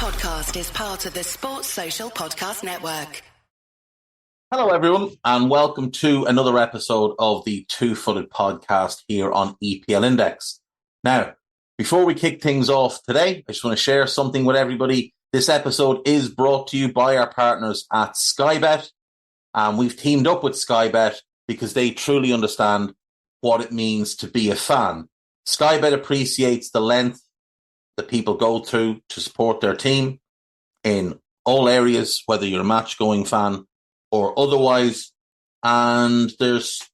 podcast is part of the Sports Social Podcast Network. Hello, everyone, and welcome to another episode of the Two-Footed Podcast here on EPL Index. Now, before we kick things off today, I just want to share something with everybody. This episode is brought to you by our partners at Sky Bet, and we've teamed up with Sky Bet because they truly understand what it means to be a fan. Sky Bet appreciates the length that people go through to support their team in all areas, whether you're a match-going fan or otherwise, and there's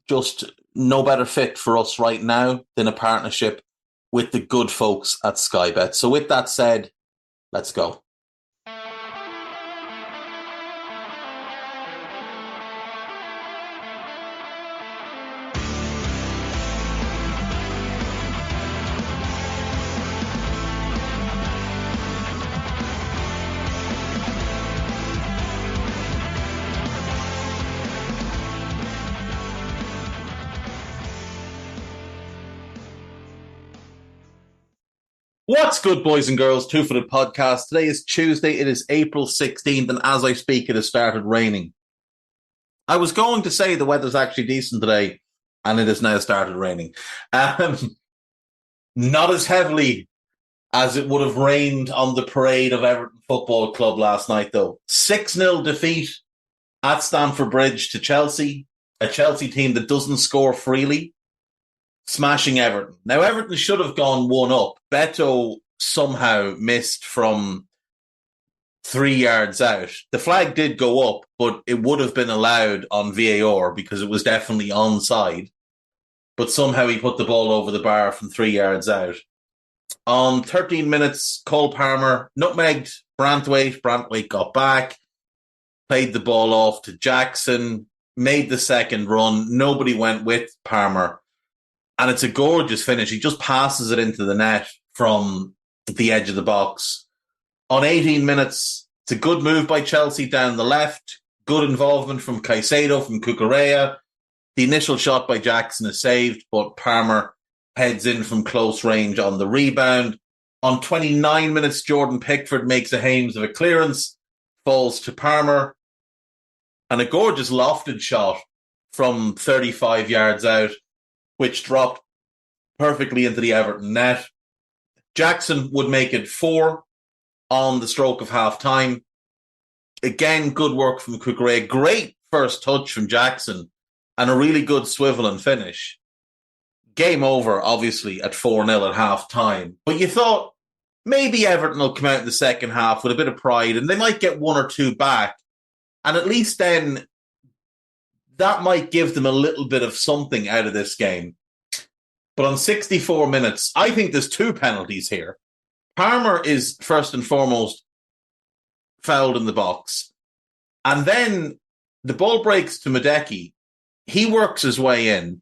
just no better fit for us right now than a partnership with the good folks at Sky Bet. So with that said, let's go. What's good, boys and girls? Two-Footed Podcast. Today is Tuesday. It is April 16th, and as I speak, it has started raining. I was going to say the weather's actually decent today, and it has now started raining. Not as heavily as it would have rained on the parade of Everton Football Club last night, though. 6-0 defeat at Stamford Bridge to Chelsea, a Chelsea team that doesn't score freely. Smashing Everton. Now, Everton should have gone 1-up. Beto somehow missed from 3 yards out. The flag did go up, but it would have been allowed on VAR because it was definitely onside. But somehow he put the ball over the bar from 3 yards out. On 13 minutes, Cole Palmer nutmegged Branthwaite. Branthwaite got back, played the ball off to Jackson, made the second run. Nobody went with Palmer. And it's a gorgeous finish. He just passes it into the net from the edge of the box. On 18 minutes, it's a good move by Chelsea down the left. Good involvement from Caicedo, from Cucurella. The initial shot by Jackson is saved, but Palmer heads in from close range on the rebound. On 29 minutes, Jordan Pickford makes a Hames of a clearance, falls to Palmer. And a gorgeous lofted shot from 35 yards out, which dropped perfectly into the Everton net. Jackson would make it 4 on the stroke of half-time. Again, good work from Cucurella. Great first touch from Jackson and a really good swivel and finish. Game over, obviously, at 4-0 at half-time. But you thought maybe Everton will come out in the second half with a bit of pride and they might get 1 or 2 back. And at least then that might give them a little bit of something out of this game. But on 64 minutes, I think there's 2 penalties here. Palmer is first and foremost fouled in the box. And then the ball breaks to Medecky. He works his way in.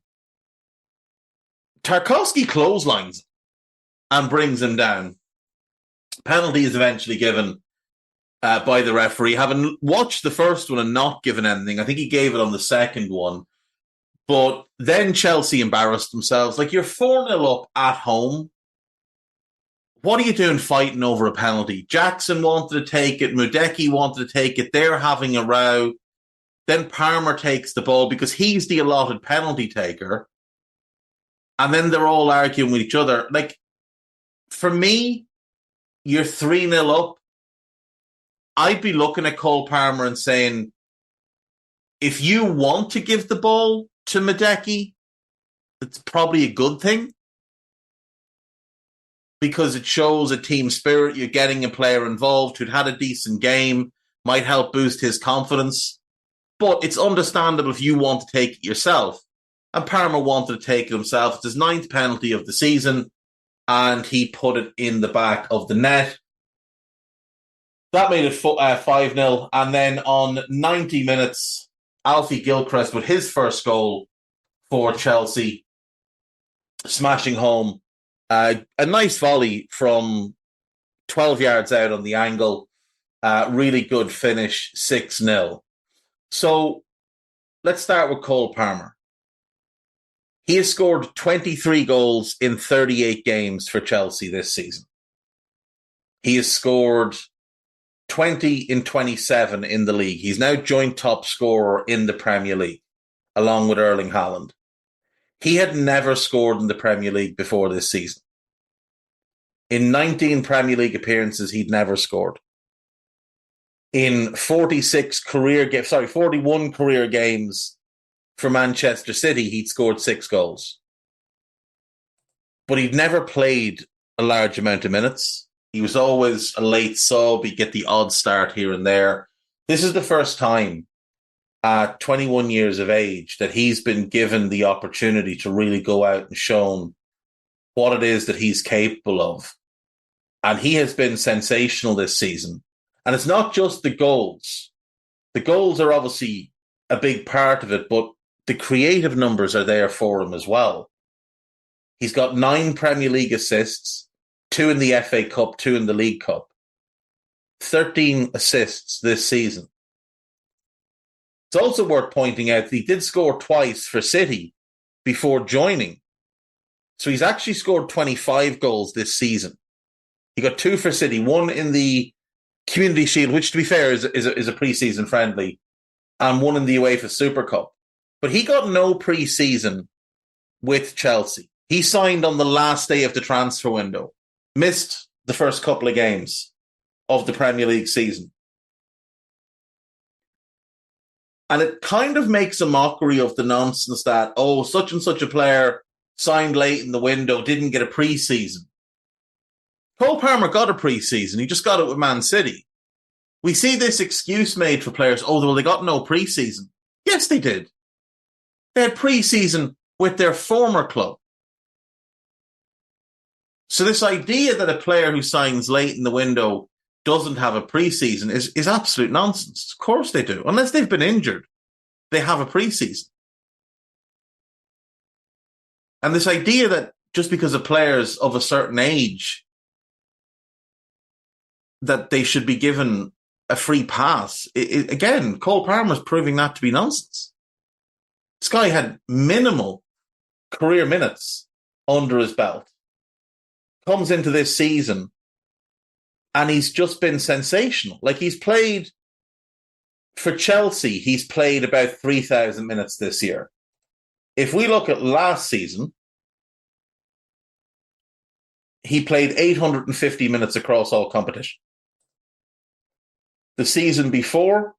Tarkowski clotheslines and brings him down. Penalty is eventually given by the referee. Having watched the first one and not given anything, I think he gave it on the second one. But then Chelsea embarrassed themselves. Like, you're 4-0 up at home. What are you doing fighting over a penalty? Jackson wanted to take it. Medecky wanted to take it. They're having a row. Then Palmer takes the ball because he's the allotted penalty taker. And then they're all arguing with each other. Like, for me, you're 3-0 up. I'd be looking at Cole Palmer and saying, if you want to give the ball to Medecky, it's probably a good thing because it shows a team spirit. You're getting a player involved who'd had a decent game, might help boost his confidence. But it's understandable if you want to take it yourself. And Palmer wanted to take it himself. It's his 9th penalty of the season, and he put it in the back of the net. That made it 5-0. And then on 90 minutes, Alfie Gilchrist with his first goal for Chelsea, smashing home a nice volley from 12 yards out on the angle. Really good finish, 6-0. So let's start with Cole Palmer. He has scored 23 goals in 38 games for Chelsea this season. He has scored 20 in 27 in the league. He's now joint top scorer in the Premier League, along with Erling Haaland. He had never scored in the Premier League before this season. In 19 Premier League appearances, he'd never scored. In 41 career games for Manchester City, he'd scored 6 goals. But he'd never played a large amount of minutes. He was always a late sub. He'd get the odd start here and there. This is the first time at 21 years of age that he's been given the opportunity to really go out and shown what it is that he's capable of. And he has been sensational this season. And it's not just the goals. The goals are obviously a big part of it, but the creative numbers are there for him as well. He's got 9 Premier League assists, 2 in the FA Cup, 2 in the League Cup. 13 assists this season. It's also worth pointing out that he did score twice for City before joining. So he's actually scored 25 goals this season. He got 2 for City, 1 in the Community Shield, which to be fair is a pre-season friendly, and 1 in the UEFA Super Cup. But he got no pre-season with Chelsea. He signed on the last day of the transfer window, missed the first couple of games of the Premier League season. And it kind of makes a mockery of the nonsense that, such and such a player signed late in the window, didn't get a pre-season. Cole Palmer got a pre-season. He just got it with Man City. We see this excuse made for players, they got no pre-season. Yes, they did. They had pre-season with their former club. So this idea that a player who signs late in the window doesn't have a pre-season is absolute nonsense. Of course they do. Unless they've been injured, they have a pre-season. And this idea that just because a player's of a certain age, that they should be given a free pass. Again, Cole Palmer's proving that to be nonsense. This guy had minimal career minutes under his belt. Comes into this season and he's just been sensational. Like, he's played for Chelsea, he's played about 3,000 minutes this year. If we look at last season, he played 850 minutes across all competition. The season before,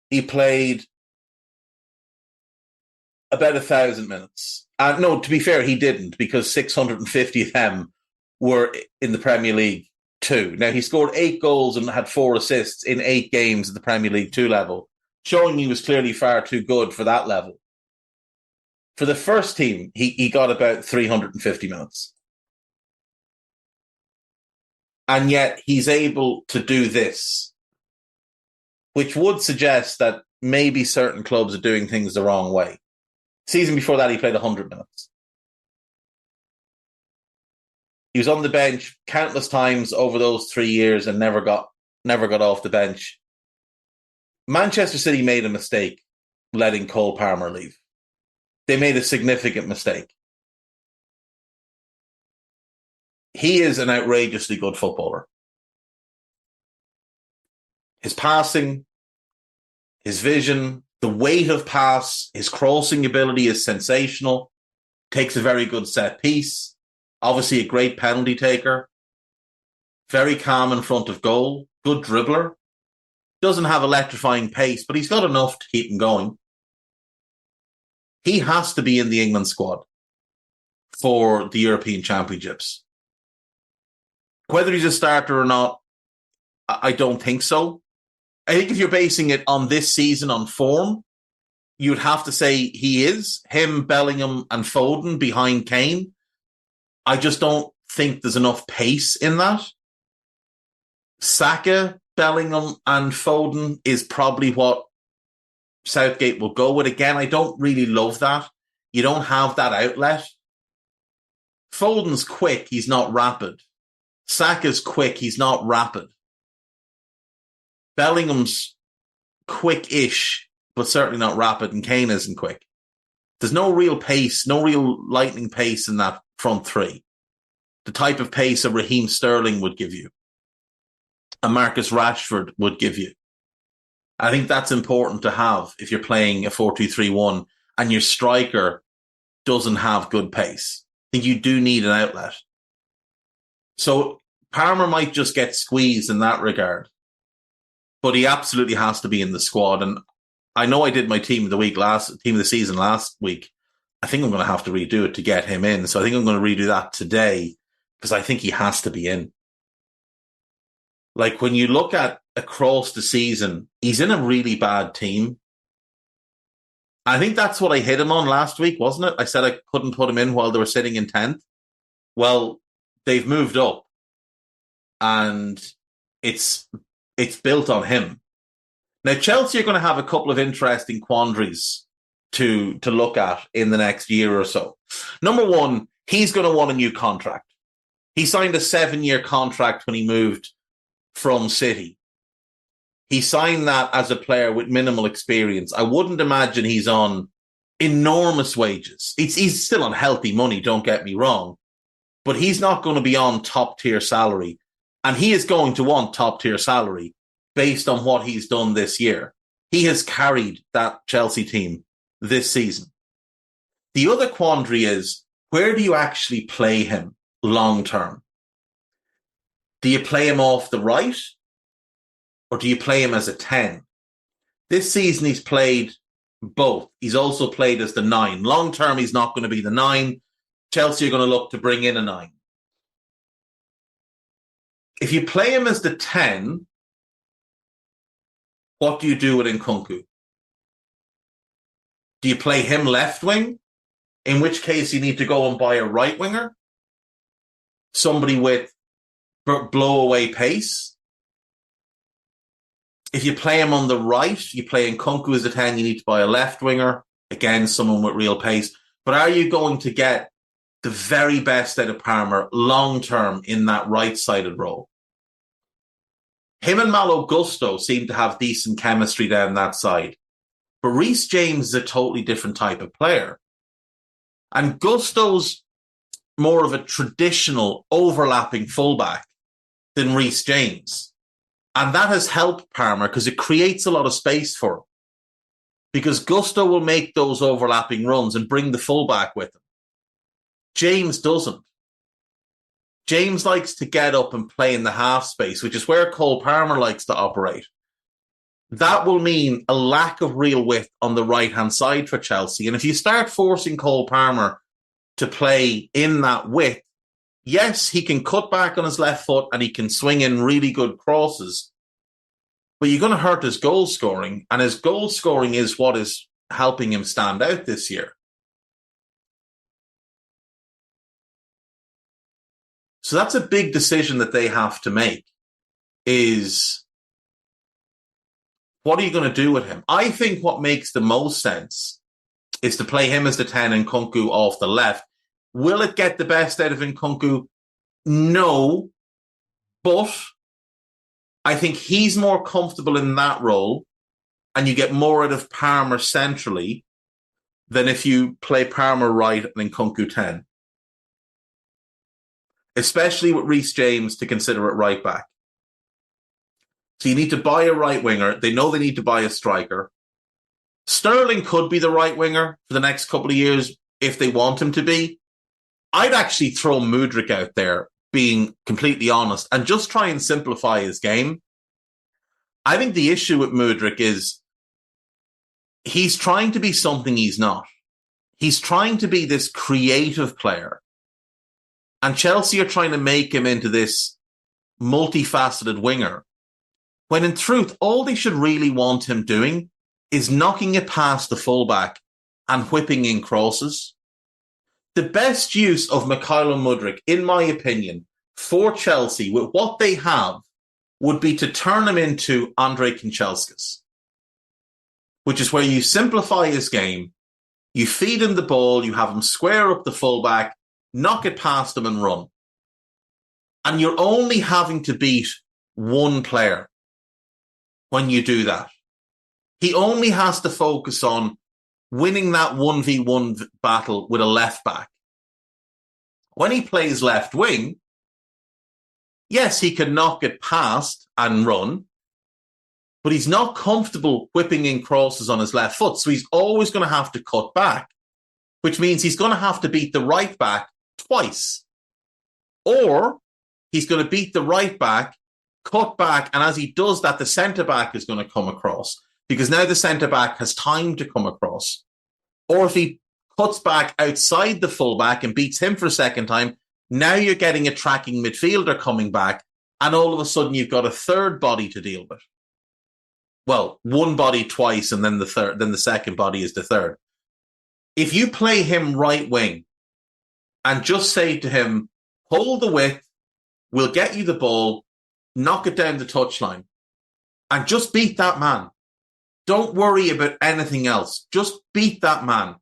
he played about 1,000 minutes. No, to be fair, he didn't, because 650 of them were in the Premier League 2. Now, he scored 8 goals and had 4 assists in 8 games at the Premier League 2 level, showing he was clearly far too good for that level. For the first team, he got about 350 minutes. And yet he's able to do this, which would suggest that maybe certain clubs are doing things the wrong way. Season before that, he played 100 minutes. He was on the bench countless times over those 3 years and never got off the bench. Manchester City made a mistake letting Cole Palmer leave. They made a significant mistake. He is an outrageously good footballer. His passing, his vision, the weight of pass, his crossing ability is sensational. Takes a very good set piece. Obviously a great penalty taker. Very calm in front of goal. Good dribbler. Doesn't have electrifying pace, but he's got enough to keep him going. He has to be in the England squad for the European Championships. Whether he's a starter or not, I don't think so. I think if you're basing it on this season, on form, you'd have to say he is. Him, Bellingham and Foden behind Kane. I just don't think there's enough pace in that. Saka, Bellingham and Foden is probably what Southgate will go with. Again, I don't really love that. You don't have that outlet. Foden's quick, he's not rapid. Saka's quick, he's not rapid. Bellingham's quick-ish, but certainly not rapid, and Kane isn't quick. There's no real pace, no real lightning pace in that front three. the type of pace a Raheem Sterling would give you, a Marcus Rashford would give you. I think that's important to have if you're playing a 4-2-3-1 and your striker doesn't have good pace. I think you do need an outlet. So Palmer might just get squeezed in that regard, but he absolutely has to be in the squad. And I know I did my team of the season last week. I think I'm going to have to redo it to get him in. So I think I'm going to redo that today because I think he has to be in. Like when you look at across the season, he's in a really bad team. I think that's what I hit him on last week, wasn't it? I said I couldn't put him in while they were sitting in 10th. Well, they've moved up and it's built on him. Now, Chelsea are going to have a couple of interesting quandaries to look at in the next year or so. Number one, he's going to want a new contract. He signed a 7-year contract when he moved from City. He signed that as a player with minimal experience. I wouldn't imagine he's on enormous wages. He's still on healthy money, don't get me wrong, but he's not going to be on top-tier salary, and he is going to want top-tier salary based on what he's done this year. He has carried that Chelsea team this season. The other quandary is, where do you actually play him long-term? Do you play him off the right? Or do you play him as a 10? This season he's played both. He's also played as the 9. Long term, he's not going to be the 9. Chelsea are going to look to bring in a 9. If you play him as the 10, what do you do with Nkunku? Do you play him left wing? In which case you need to go and buy a right winger? Somebody with blow away pace? If you play him on the right, you play Nkunku as a 10, you need to buy a left winger. Again, someone with real pace. But are you going to get the very best out of Palmer long-term in that right-sided role? Him and Malo Gusto seem to have decent chemistry down that side. But Reece James is a totally different type of player. And Gusto's more of a traditional overlapping fullback than Reece James. And that has helped Palmer because it creates a lot of space for him. Because Gusto will make those overlapping runs and bring the fullback with him. James doesn't. James likes to get up and play in the half space, which is where Cole Palmer likes to operate. That will mean a lack of real width on the right-hand side for Chelsea. And if you start forcing Cole Palmer to play in that width, yes, he can cut back on his left foot and he can swing in really good crosses, but you're going to hurt his goal scoring, and his goal scoring is what is helping him stand out this year. So that's a big decision that they have to make, is what are you going to do with him? I think what makes the most sense is to play him as the 10 and Nkunku off the left. Will it get the best out of Nkunku? No, but I think he's more comfortable in that role and you get more out of Palmer centrally than if you play Palmer right and Nkunku 10. Especially with Reece James to consider at right back. So you need to buy a right winger. They know they need to buy a striker. Sterling could be the right winger for the next couple of years if they want him to be. I'd actually throw Mudryk out there, being completely honest, and just try and simplify his game. I think the issue with Mudryk is he's trying to be something he's not. He's trying to be this creative player. And Chelsea are trying to make him into this multifaceted winger, when in truth, all they should really want him doing is knocking it past the fullback and whipping in crosses. The best use of Mykhailo Mudryk, in my opinion, for Chelsea, with what they have, would be to turn him into Andrei Kanchelskis, which is where you simplify his game, you feed him the ball, you have him square up the fullback, knock it past him and run. And you're only having to beat one player when you do that. He only has to focus on winning that 1v1 battle with a left back When he plays left wing, yes, he can knock it past and run, but he's not comfortable whipping in crosses on his left foot. So he's always going to have to cut back, which means he's going to have to beat the right back twice. Or he's going to beat the right back, cut back, and as he does that, the centre back is going to come across because now the centre back has time to come across. Or if he cuts back outside the fullback and beats him for a second time, now you're getting a tracking midfielder coming back, and all of a sudden you've got a third body to deal with. Well, one body twice, and then the second body is the third. If you play him right wing and just say to him, hold the width, we'll get you the ball, knock it down the touchline, and just beat that man. Don't worry about anything else. Just beat that man.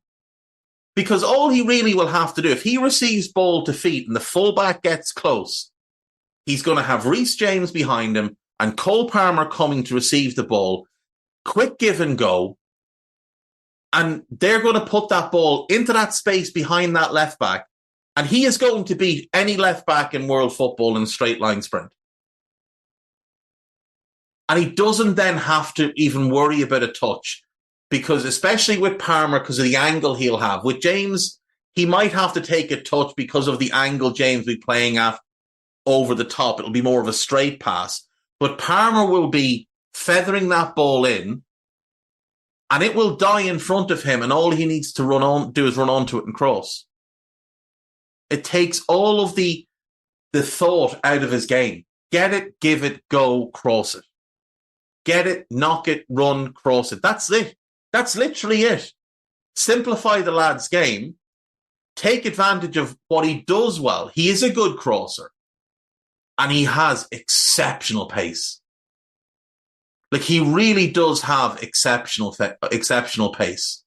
Because all he really will have to do, if he receives ball to feet and the fullback gets close, he's going to have Reece James behind him and Cole Palmer coming to receive the ball. Quick give and go. And they're going to put that ball into that space behind that left back. And he is going to beat any left back in world football in a straight line sprint. And he doesn't then have to even worry about a touch. Because especially with Palmer, because of the angle he'll have. With James, he might have to take a touch because of the angle James will be playing at over the top. It'll be more of a straight pass. But Palmer will be feathering that ball in, and it will die in front of him, and all he needs to do is run onto it and cross. It takes all of the thought out of his game. Get it, give it, go, cross it. Get it, knock it, run, cross it. That's it. That's literally it. Simplify the lad's game. Take advantage of what he does well. He is a good crosser. And he has exceptional pace. Like, he really does have exceptional pace.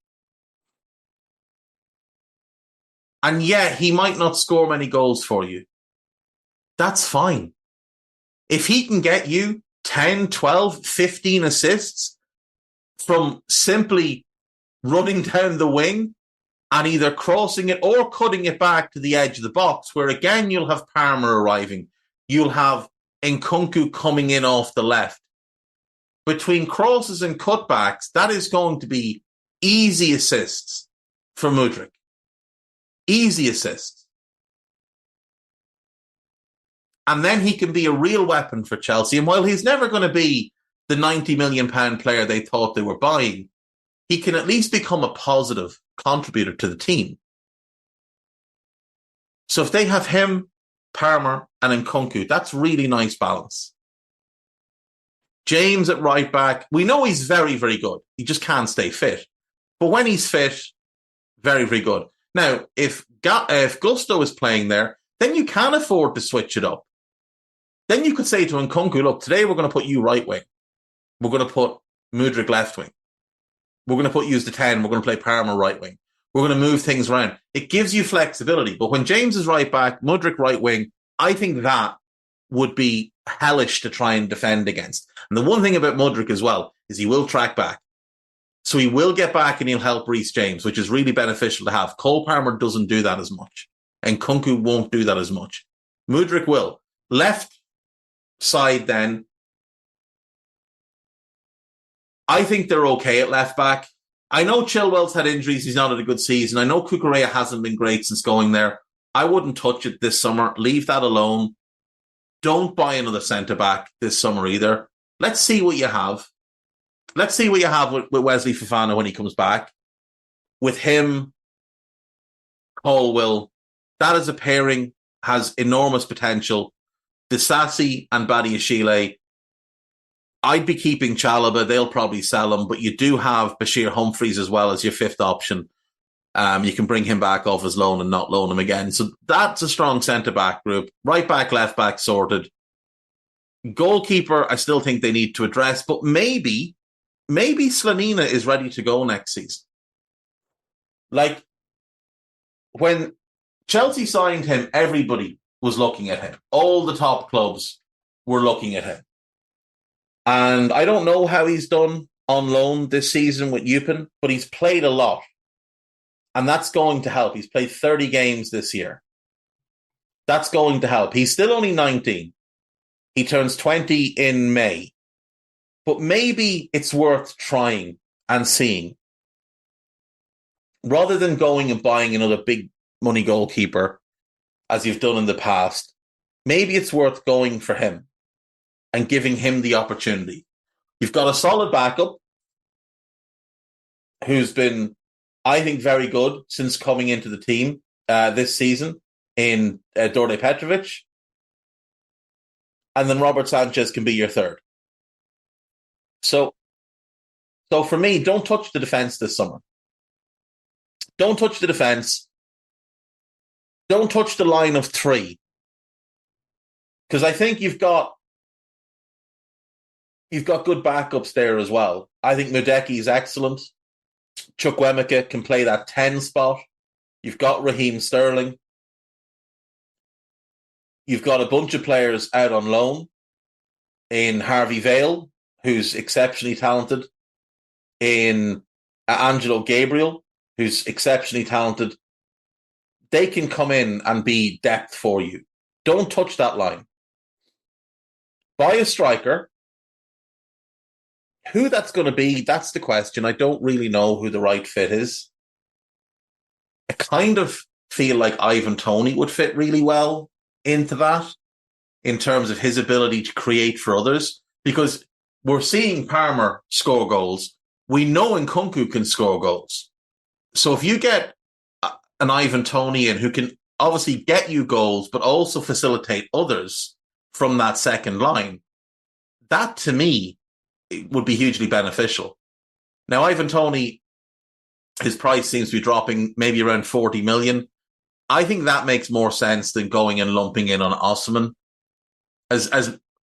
And yeah, he might not score many goals for you. That's fine. If he can get you 10, 12, 15 assists from simply running down the wing and either crossing it or cutting it back to the edge of the box, where again you'll have Palmer arriving. You'll have Nkunku coming in off the left. Between crosses and cutbacks, that is going to be easy assists for Mudryk. Easy assists. And then he can be a real weapon for Chelsea. And while he's never going to be the £90 million player they thought they were buying, he can at least become a positive contributor to the team. So if they have him, Palmer and Nkunku, that's really nice balance. James at right back, we know he's very, very good. He just can't stay fit. But when he's fit, very, very good. Now, if Gusto is playing there, then you can afford to switch it up. Then you could say to Nkunku, look, today we're going to put you right wing. We're going to put Mudryk left wing. We're going to put you as the 10. We're going to play Palmer right wing. We're going to move things around. It gives you flexibility. But when James is right back, Mudryk right wing, I think that would be hellish to try and defend against. And the one thing about Mudryk as well is he will track back. So he will get back and he'll help Reece James, which is really beneficial to have. Cole Palmer doesn't do that as much. And Nkunku won't do that as much. Mudryk will. Left side then, I think they're okay at left back. I know Chilwell's had injuries. He's not had a good season. I know Cucurella hasn't been great since going there. I wouldn't touch it this summer. Leave that alone. Don't buy another centre-back this summer either. Let's see what you have. Let's see what you have with Wesley Fofana when he comes back. With him, Colwill, that as a pairing has enormous potential. Disasi and Badiashile, I'd be keeping Chalobah. They'll probably sell him, but you do have Bashir Humphreys as well as your fifth option. You can bring him back off his loan and not loan him again. So that's a strong centre-back group. Right back, left back sorted. Goalkeeper, I still think they need to address, but maybe Slanina is ready to go next season. Like, when Chelsea signed him, everybody was looking at him. All the top clubs were looking at him. And I don't know how he's done on loan this season with Eupen, but he's played a lot. And that's going to help. He's played 30 games this year. That's going to help. He's still only 19. He turns 20 in May. But maybe it's worth trying and seeing. Rather than going and buying another big money goalkeeper, as you've done in the past, maybe it's worth going for him and giving him the opportunity. You've got a solid backup who's been, I think, very good since coming into the team this season in Dorde Petrovic. And then Robert Sanchez can be your third. So for me, don't touch the defence this summer. Don't touch the defence. Don't touch the line of three. Because I think you've got good backups there as well. I think Mudeki is excellent. Chukwuemeka can play that 10 spot. You've got Raheem Sterling. You've got a bunch of players out on loan in Harvey Vale, who's exceptionally talented, in Angelo Gabriel, who's exceptionally talented. They can come in and be depth for you. Don't touch that line. Buy a striker. Who that's going to be, that's the question. I don't really know who the right fit is. I kind of feel like Ivan Toney would fit really well into that in terms of his ability to create for others, because we're seeing Palmer score goals. We know Nkunku can score goals. So if you get an Ivan Toney in who can obviously get you goals, but also facilitate others from that second line, that to me would be hugely beneficial. Now, Ivan Toney, his price seems to be dropping maybe around 40 million. I think that makes more sense than going and lumping in on Osimhen. As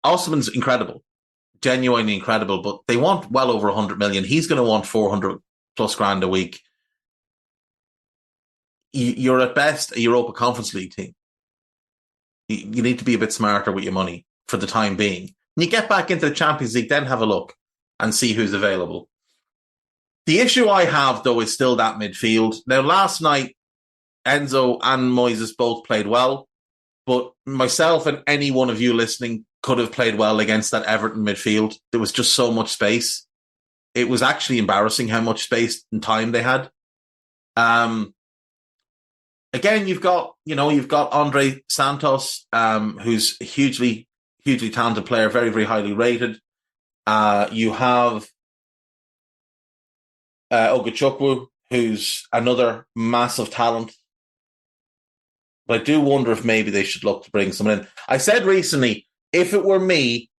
Osimhen's incredible, genuinely incredible, but they want well over 100 million. He's going to want 400 plus grand a week. You're at best a Europa Conference League team. You need to be a bit smarter with your money for the time being. When you get back into the Champions League, then have a look and see who's available. The issue I have, though, is still that midfield. Now, last night, Enzo and Moises both played well, but myself and any one of you listening could have played well against that Everton midfield. There was just so much space. It was actually embarrassing how much space and time they had. Again, you've got Andre Santos, who's a hugely talented player, very, very highly rated. You have Ogachukwu, who's another massive talent. But I do wonder if maybe they should look to bring someone in. I said recently, if it were me,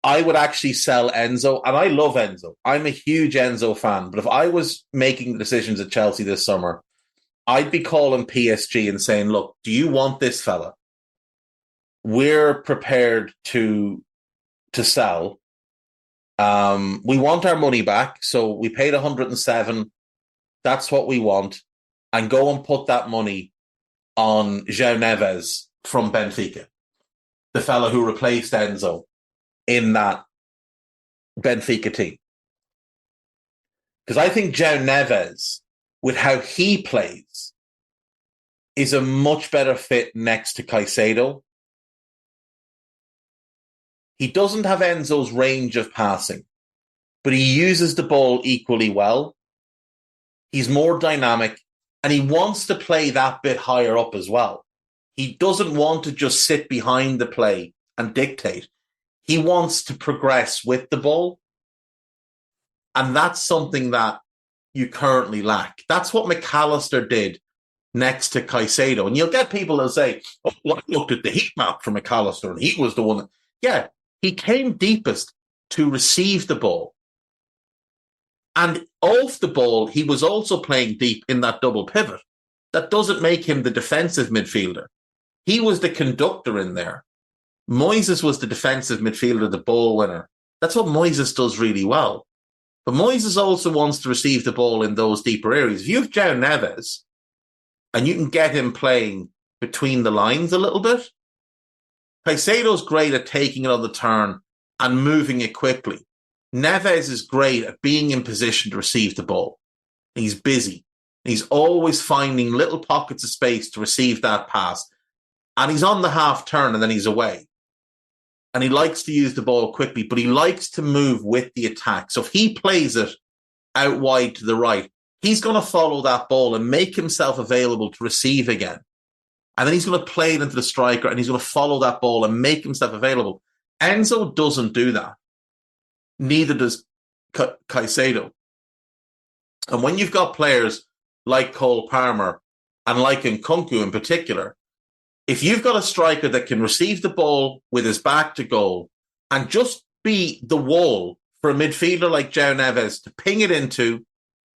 I would actually sell Enzo. And I love Enzo. I'm a huge Enzo fan. But if I was making decisions at Chelsea this summer, I'd be calling PSG and saying, look, do you want this fella? We're prepared to sell. We want our money back. So we paid 107. That's what we want. And go and put that money on João Neves from Benfica, the fella who replaced Enzo in that Benfica team. Because I think João Neves, with how he plays, is a much better fit next to Caicedo. He doesn't have Enzo's range of passing, but he uses the ball equally well. He's more dynamic, and he wants to play that bit higher up as well. He doesn't want to just sit behind the play and dictate. He wants to progress with the ball. And that's something that you currently lack. That's what McAllister did next to Caicedo. And you'll get people that say, oh, well, I looked at the heat map for McAllister and he was the one. Yeah, he came deepest to receive the ball. And off the ball, he was also playing deep in that double pivot. That doesn't make him the defensive midfielder. He was the conductor in there. Moises was the defensive midfielder, the ball winner. That's what Moises does really well. But Moises also wants to receive the ball in those deeper areas. If you have João Neves and you can get him playing between the lines a little bit, Caicedo's great at taking it on the turn and moving it quickly. Neves is great at being in position to receive the ball. He's busy. He's always finding little pockets of space to receive that pass. And he's on the half turn and then he's away. And he likes to use the ball quickly, but he likes to move with the attack. So if he plays it out wide to the right, he's going to follow that ball and make himself available to receive again. And then he's going to play it into the striker and he's going to follow that ball and make himself available. Enzo doesn't do that. Neither does Caicedo. And when you've got players like Cole Palmer and like Nkunku in particular, if you've got a striker that can receive the ball with his back to goal and just be the wall for a midfielder like João Neves to ping it into,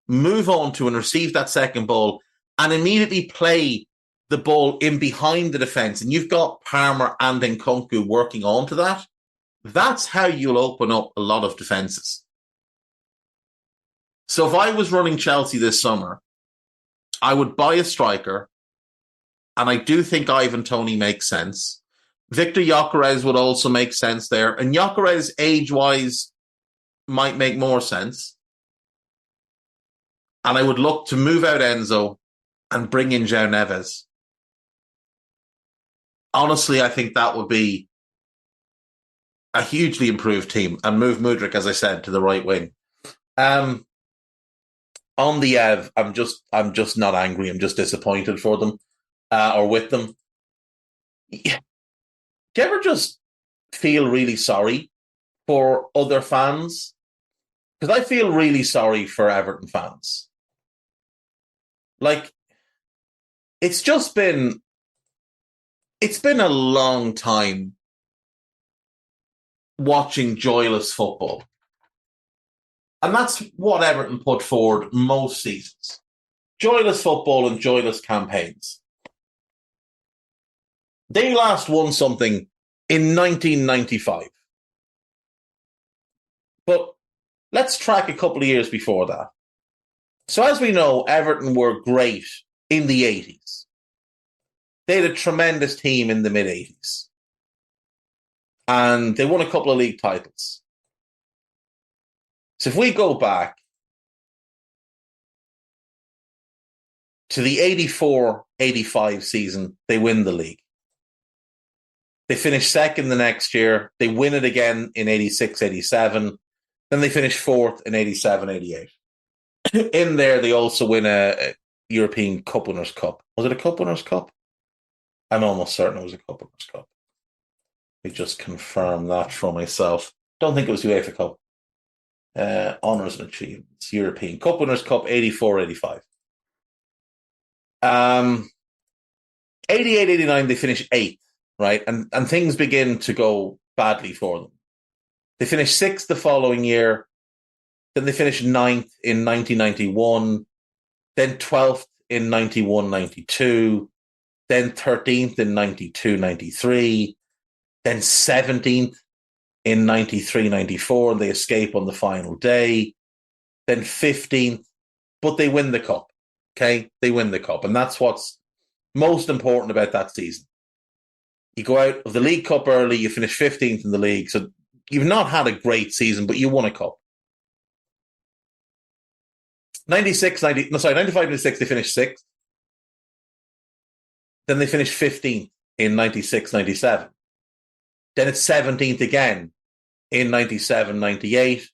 move on to and receive that second ball and immediately play the ball in behind the defence, and you've got Palmer and Nkunku working onto that, that's how you'll open up a lot of defences. So if I was running Chelsea this summer, I would buy a striker, and I do think Ivan Toney makes sense. Victor Gyökeres would also make sense there, and Gyökeres age-wise might make more sense. And I would look to move out Enzo and bring in João Neves. Honestly, I think that would be a hugely improved team and move Mudryk, as I said, to the right wing. On the Ev, I'm just not angry. I'm just disappointed for them or with them. Do you ever just feel really sorry for other fans? Because I feel really sorry for Everton fans. Like, it's been a long time watching joyless football. And that's what Everton put forward most seasons. Joyless football and joyless campaigns. They last won something in 1995. But let's track a couple of years before that. So as we know, Everton were great in the 80s. They had a tremendous team in the mid-80s. And they won a couple of league titles. So if we go back to the 84-85 season, they win the league. They finish second the next year. They win it again in 86-87. Then they finish fourth in 87-88. In there, they also win a European Cup Winners' Cup. Was it a Cup Winners' Cup? I'm almost certain it was a Cup Winners' Cup. Let me just confirm that for myself. Don't think it was UEFA Cup. Honours and Achievements. European Cup Winners' Cup, 84-85. 88-89, they finish 8th, right? And things begin to go badly for them. They finish 6th the following year. Then they finish 9th in 1991. Then 12th in 91-92. Then 13th in 92-93. Then 17th in 93-94. And they escape on the final day. Then 15th. But they win the cup. Okay? They win the cup. And that's what's most important about that season. You go out of the League Cup early. You finish 15th in the league. So you've not had a great season, but you won a cup. 95-96, they finished 6th. Then they finished 15th in 96-97. Then it's 17th again in 97-98.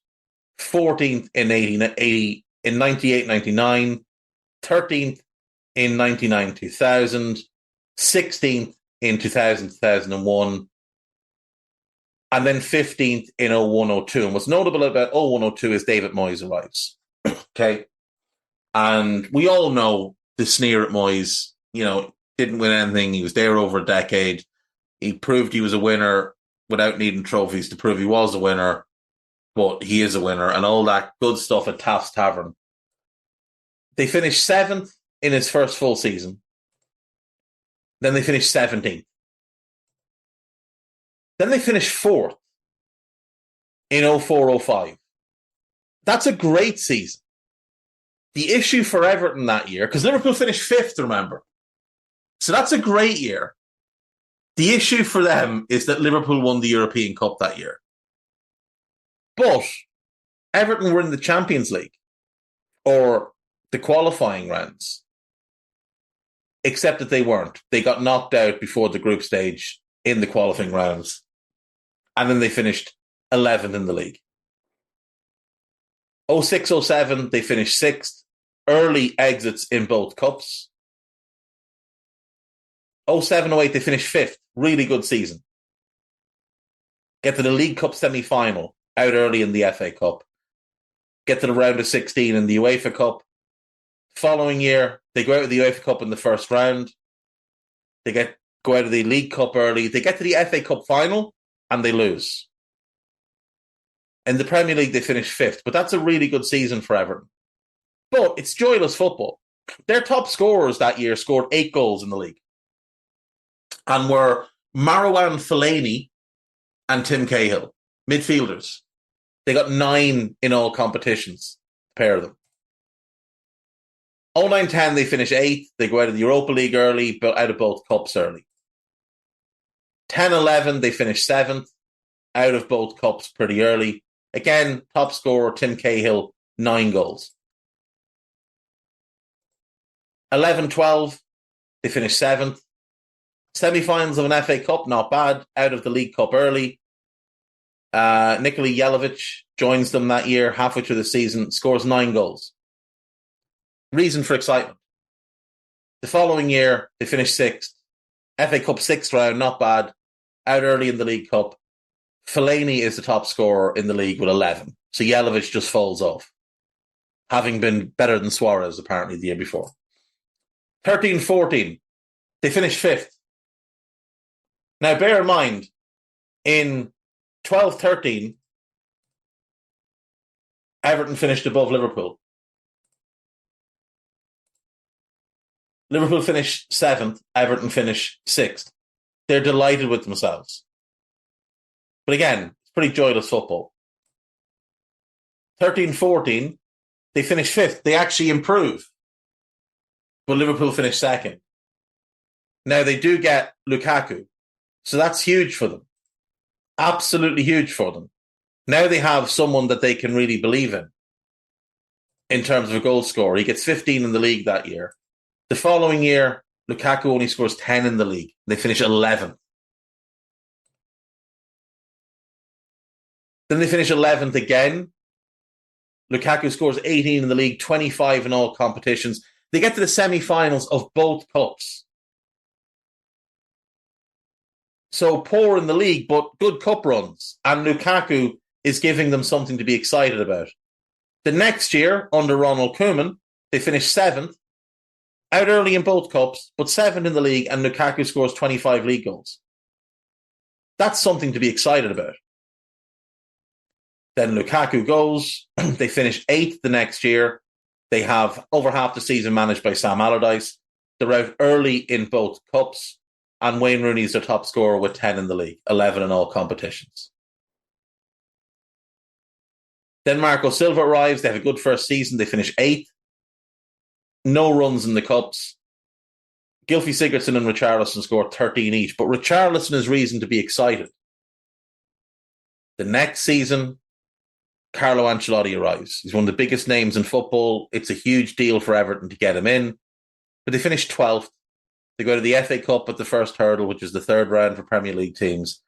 14th in 98-99. 13th in 99-2000. 16th in 2000-2001. And then 15th in 01-02. And what's notable about 01-02 is David Moyes arrives. Okay. And we all know the sneer at Moyes, didn't win anything. He was there over a decade. He proved he was a winner without needing trophies to prove he was a winner. But he is a winner and all that good stuff at Taft's Tavern. They finished 7th in his first full season. Then they finished 17th. Then they finished 4th in 04-05. That's a great season. The issue for Everton that year, because Liverpool finished 5th, remember. So that's a great year. The issue for them is that Liverpool won the European Cup that year. But Everton were in the Champions League or the qualifying rounds. except that they weren't. They got knocked out before the group stage in the qualifying rounds. And then they finished 11th in the league. 06-07, they finished 6th. Early exits in both cups. 07-08, they finished 5th. Really good season. Get to the League Cup semi-final, out early in the FA Cup. Get to the round of 16 in the UEFA Cup. Following year, they go out of the UEFA Cup in the first round. They go out of the League Cup early. They get to the FA Cup final, and they lose. In the Premier League, they finished 5th, but that's a really good season for Everton. But it's joyless football. Their top scorers that year scored 8 goals in the league, and were Marouane Fellaini and Tim Cahill, midfielders. They got 9 in all competitions, a pair of them. 09-10, they finish 8th. They go out of the Europa League early, but out of both cups early. 10-11, they finish 7th, out of both cups pretty early. Again, top scorer Tim Cahill, 9 goals. 11-12, they finish 7th. Semi-finals of an FA Cup, not bad. Out of the League Cup early. Nikola Jelavic joins them that year, halfway through the season, scores 9 goals. Reason for excitement. The following year, they finish 6th. FA Cup 6th round, not bad. Out early in the League Cup. Fellaini is the top scorer in the league with 11. So Jelavic just falls off, having been better than Suarez apparently the year before. 13-14, they finish 5th. Now, bear in mind, in 12-13, Everton finished above Liverpool. Liverpool finished 7th, Everton finished 6th. They're delighted with themselves. But again, it's pretty joyless football. 13-14, they finish 5th. They actually improve. But Liverpool finished 2nd. Now, they do get Lukaku. So that's huge for them. Absolutely huge for them. Now they have someone that they can really believe in terms of a goal scorer. He gets 15 in the league that year. The following year, Lukaku only scores 10 in the league. They finish 11th. Then they finish 11th again. Lukaku scores 18 in the league, 25 in all competitions. They get to the semi-finals of both cups. So poor in the league, but good cup runs. And Lukaku is giving them something to be excited about. The next year, under Ronald Koeman, they finish 7th. Out early in both cups, but 7th in the league, and Lukaku scores 25 league goals. That's something to be excited about. Then Lukaku goes. They finish 8th the next year. They have over half the season managed by Sam Allardyce. They're out early in both cups. And Wayne Rooney is their top scorer with 10 in the league, 11 in all competitions. Then Marco Silva arrives. They have a good first season. They finish 8th. No runs in the cups. Gylfi Sigurdsson and Richarlison scored 13 each. But Richarlison is reason to be excited. The next season, Carlo Ancelotti arrives. He's one of the biggest names in football. It's a huge deal for Everton to get him in. But they finish 12th. They go to the FA Cup at the first hurdle, which is the third round for Premier League teams.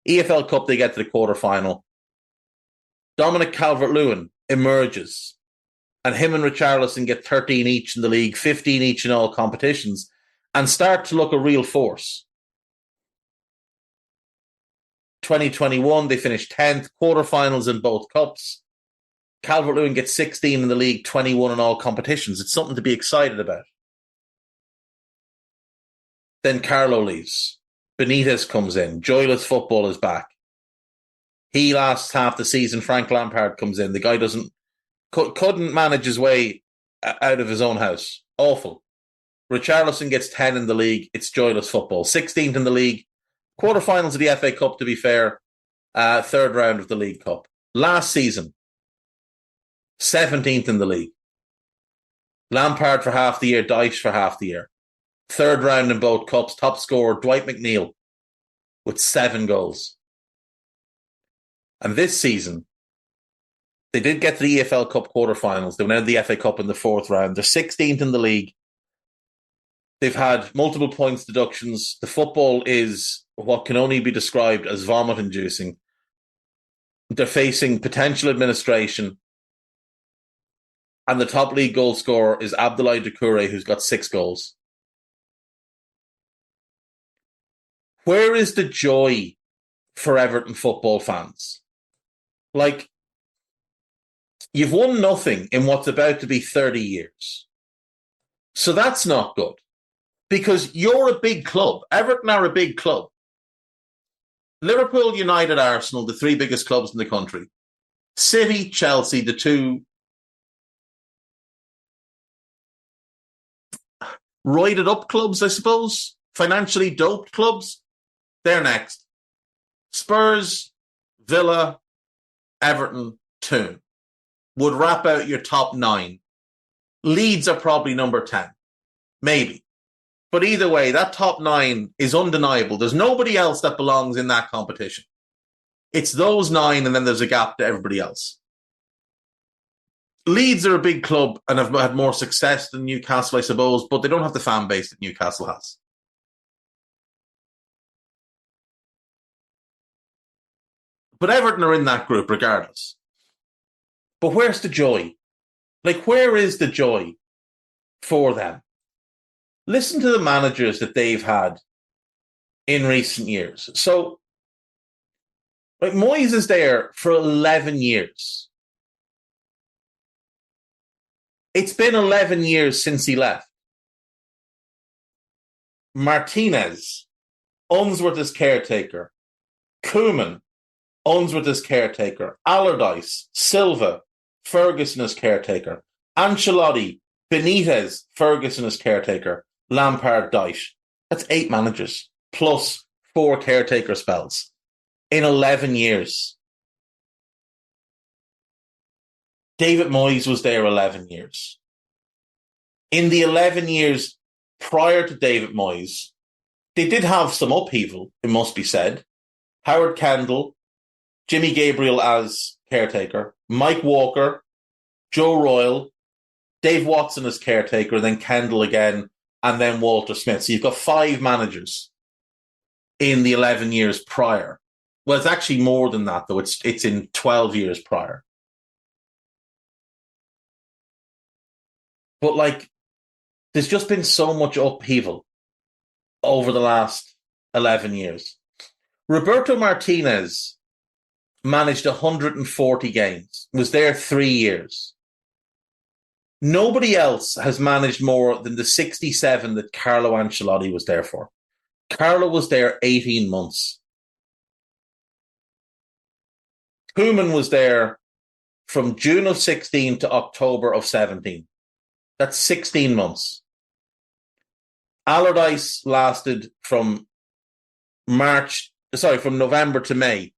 EFL Cup, they get to the quarterfinal. Dominic Calvert-Lewin emerges. And him and Richarlison get 13 each in the league, 15 each in all competitions, and start to look a real force. 2021, they finish 10th, quarterfinals in both cups. Calvert-Lewin gets 16 in the league, 21 in all competitions. It's something to be excited about. Then Carlo leaves. Benitez comes in. Joyless football is back. He lasts half the season. Frank Lampard comes in. The guy couldn't manage his way out of his own house. Awful. Richarlison gets 10 in the league. It's joyless football. 16th in the league. Quarterfinals of the FA Cup, to be fair. Third round of the League Cup. Last season, 17th in the league. Lampard for half the year. Dyche for half the year. Third round in both cups. Top scorer, Dwight McNeil, with 7 goals. And this season, they did get to the EFL Cup quarterfinals. They went out of the FA Cup in the 4th round. They're 16th in the league. They've had multiple points deductions. The football is what can only be described as vomit-inducing. They're facing potential administration. And the top league goal scorer is Abdoulaye Doucouré, who's got 6 goals. Where is the joy for Everton football fans? Like, you've won nothing in what's about to be 30 years. So that's not good. Because you're a big club. Everton are a big club. Liverpool, United, Arsenal, the 3 biggest clubs in the country. City, Chelsea, the 2 roided up clubs, I suppose. Financially doped clubs. They're next. Spurs, Villa, Everton, Toon would wrap out your top 9. Leeds are probably number 10. Maybe. But either way, that top 9 is undeniable. There's nobody else that belongs in that competition. It's those 9, and then there's a gap to everybody else. Leeds are a big club and have had more success than Newcastle, I suppose, but they don't have the fan base that Newcastle has. But Everton are in that group regardless. But where's the joy? Like, where is the joy for them? Listen to the managers that they've had in recent years. So, like, Moyes is there for 11 years. It's been 11 years since he left. Martinez, Unsworth as caretaker. Koeman, Unsworth as caretaker. Allardyce, Silva, Ferguson as caretaker. Ancelotti, Benitez, Ferguson as caretaker. Lampard, Dyche. That's 8 managers plus 4 caretaker spells in 11 years. David Moyes was there 11 years. In the 11 years prior to David Moyes, they did have some upheaval, it must be said. Howard Kendall, Jimmy Gabriel as caretaker, Mike Walker, Joe Royle, Dave Watson as caretaker, then Kendall again, and then Walter Smith. So you've got 5 managers in the 11 years prior. Well, it's actually more than that, though. It's in 12 years prior. But, like, there's just been so much upheaval over the last 11 years. Roberto Martinez managed 140 games, was there 3 years. Nobody else has managed more than the 67 that Carlo Ancelotti was there for. Carlo was there 18 months. Koeman was there from June of 16 to October of 17. That's 16 months. Allardyce lasted from November to May.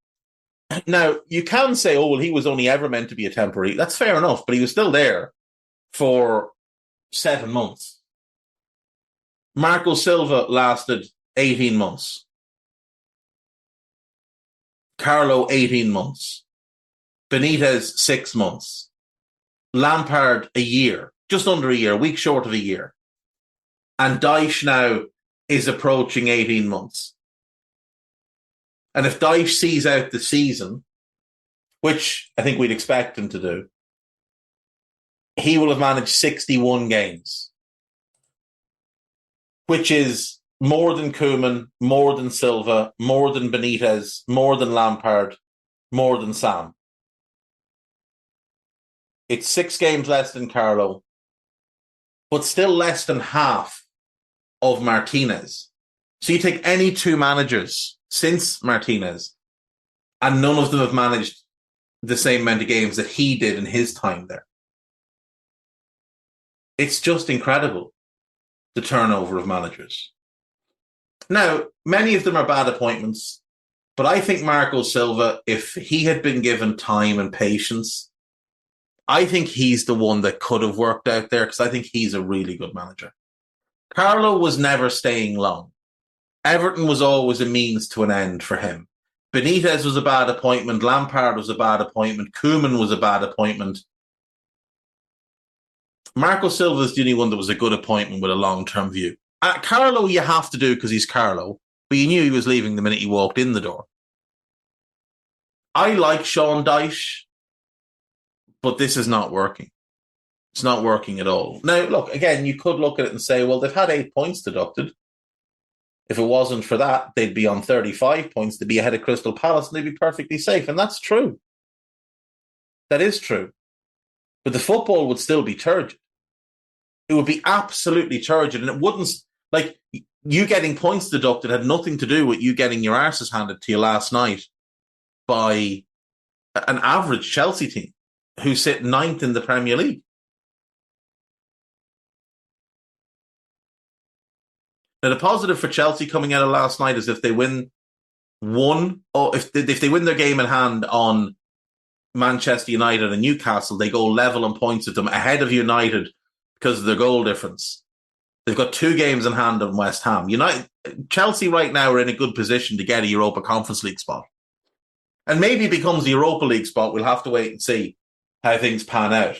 Now, you can say, oh, well, he was only ever meant to be a temporary. That's fair enough, but he was still there for 7 months. Marco Silva lasted 18 months. Carlo, 18 months. Benitez, 6 months. Lampard, a year. Just under a year, a week short of a year. And Dyche now is approaching 18 months. And if Dyche sees out the season, which I think we'd expect him to do, he will have managed 61 games, which is more than Koeman, more than Silva, more than Benitez, more than Lampard, more than Sam. It's 6 games less than Carlo, but still less than half of Martinez. So you take any 2 managers since Martinez, and none of them have managed the same amount of games that he did in his time there. It's just incredible, the turnover of managers. Now, many of them are bad appointments, but I think Marco Silva, if he had been given time and patience, I think he's the one that could have worked out there, because I think he's a really good manager. Carlo was never staying long. Everton was always a means to an end for him. Benitez was a bad appointment. Lampard was a bad appointment. Koeman was a bad appointment. Marco Silva is the only one that was a good appointment with a long-term view. Carlo, you have to do because he's Carlo, but you knew he was leaving the minute he walked in the door. I like Sean Dyche, but this is not working. It's not working at all. Now, look, again, you could look at it and say, well, they've had 8 points deducted. If it wasn't for that, they'd be on 35 points. They'd be ahead of Crystal Palace and they'd be perfectly safe. And that's true. That is true. But the football would still be turgid. It would be absolutely turgid. And it wouldn't, like, you getting points deducted had nothing to do with you getting your arses handed to you last night by an average Chelsea team who sit 9th in the Premier League. Now, the positive for Chelsea coming out of last night is if they win if they win their game in hand on Manchester United and Newcastle, they go level on points with them ahead of United because of their goal difference. They've got 2 games in hand on West Ham. Chelsea right now are in a good position to get a Europa Conference League spot. And maybe it becomes the Europa League spot. We'll have to wait and see how things pan out.